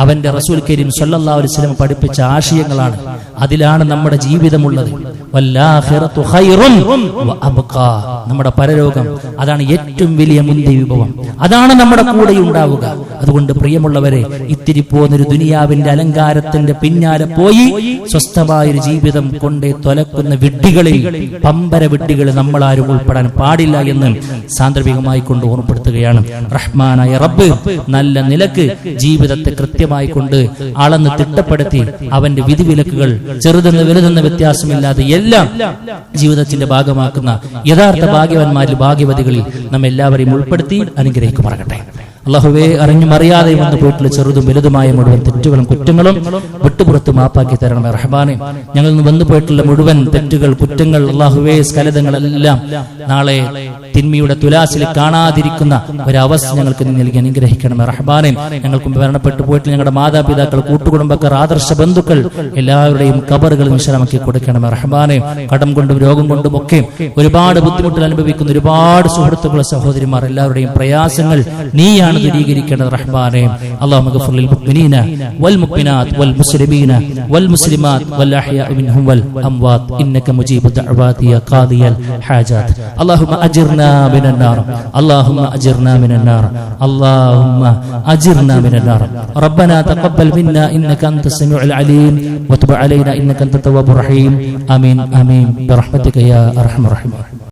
അവന്റെ റസൂൽ കരീം സ്വല്ലല്ലാഹു അലൈഹി വസല്ലം പഠിപ്പിച്ച ആശയങ്ങളാണ്. അതിലാണ് നമ്മുടെ ജീവിതമുള്ളത്. വല്ലാഖിറതു ഖൈറുൻ വഅബ്ഖാ, നമ്മുടെ പരലോകം അതാണ് ഏറ്റവും വലിയ മുന്തിയ വിഭവം, അതാണ് നമ്മുടെ കൂടെ ഉണ്ടാവുക. അതുകൊണ്ട് പ്രിയമുള്ളവരെ, ഇത്തിരി പോകുന്നൊരു ദുനിയാവിന്റെ അലങ്കാരത്തിന്റെ പിന്നാലെ പോയി സ്വസ്ഥമായൊരു ജീവിതം കൊണ്ടേ തൊലക്കുന്ന വിഡ്ഢികളിൽ, പമ്പര വിഡ്ഢികളിൽ നമ്മളാരും ഉൾപ്പെടാൻ പാടില്ല എന്ന് സാന്ദർഭികമായി കൊണ്ട് ഓർമ്മപ്പെടുത്തുകയാണ്. റഹ്മാനായ റബ്ബ് നല്ല നിലക്ക് ജീവിതത്തെ കൃത്യമായി കൊണ്ട് അളന്ന് തിട്ടപ്പെടുത്തി അവന്റെ വിധിവിലക്കുകൾ ചെറുതെന്ന് വലുതെന്ന വ്യത്യാസമില്ലാതെ എല്ലാം ജീവിതത്തിന്റെ ഭാഗമാക്കുന്ന യഥാർത്ഥ ഭാഗ്യവാന്മാരിൽ, ഭാഗ്യവതികളിൽ നമ്മെ എല്ലാവരെയും ഉൾപ്പെടുത്തി അനുഗ്രഹിക്കുമാറാകട്ടെ. അല്ലാഹുവേ, അറിഞ്ഞും അറിയാതെയും വന്നു പോയിട്ടുള്ള ചെറുതും വലുതുമായ മുഴുവൻ തെറ്റുകളും കുറ്റങ്ങളും വിട്ടുപുറത്ത് മാപ്പാക്കി തരണമേ റഹ്മാനെ. ഞങ്ങളിൽ നിന്ന് വന്നു പോയിട്ടുള്ള മുഴുവൻ തെറ്റുകൾ, കുറ്റങ്ങൾ, അല്ലാഹുവേ, സ്ഖലതങ്ങളെല്ലാം നാളെ തിന്മയുടെ തുലാസിൽ കാണാതിരിക്കുന്ന ഒരവസ്ഥ ഞങ്ങൾക്ക് നൽകി അനുഗ്രഹിക്കണമേ റഹ്മാനെ. ഞങ്ങൾക്ക് മരണപ്പെട്ടു പോയിട്ടുള്ള ഞങ്ങളുടെ മാതാപിതാക്കൾ, കൂട്ടുകുടുംബക്കാർ, ആദർശ ബന്ധുക്കൾ എല്ലാവരുടെയും ഖബറുകൾ വിശാലമാക്കി കൊടുക്കണമേ റഹ്മാനെ. കടം കൊണ്ടും രോഗം കൊണ്ടും ഒക്കെ ഒരുപാട് ബുദ്ധിമുട്ടുകൾ അനുഭവിക്കുന്ന ഒരുപാട് സുഹൃത്തുക്കളെ, സഹോദരിമാർ എല്ലാവരുടെയും പ്രയാസങ്ങൾ നീയാണ് ദൂരീകരിക്കേണ്ടത് റഹ്മാനെ. അല്ലാഹുമ്മ ഗഫിർ ലിൽ മുഅ്മിനീന വൽ മുഅ്മിനാത്ത് വൽ മുസ്ലിമീന വൽ മുസ്ലിമാത്ത് വൽ അഹ്യാഇ മിൻഹും വൽ അംവാത്ത് ഇന്നക മുജീബു ദഅവാതി യാ ഖാദിയൽ ഹാജാത്ത്. അല്ലാഹുമ്മ അജിർനാ മിനൻ നാർ, അല്ലാഹുമ്മ അജിർനാ മിനൻ നാർ, അല്ലാഹുമ്മ അജിർനാ മിനൻ നാർ. റബ്ബനാ തഖബ്ബൽ മിന്നാ ഇന്നക അൻതസ് സമീഉൽ അലീം വതുബ് അലൈനാ ഇന്നക അൻതത് തവ്വാബുർ റഹീം. ആമീൻ ആമീൻ ബിറഹ്മതിക യാ അർഹമർ റഹീമീൻ.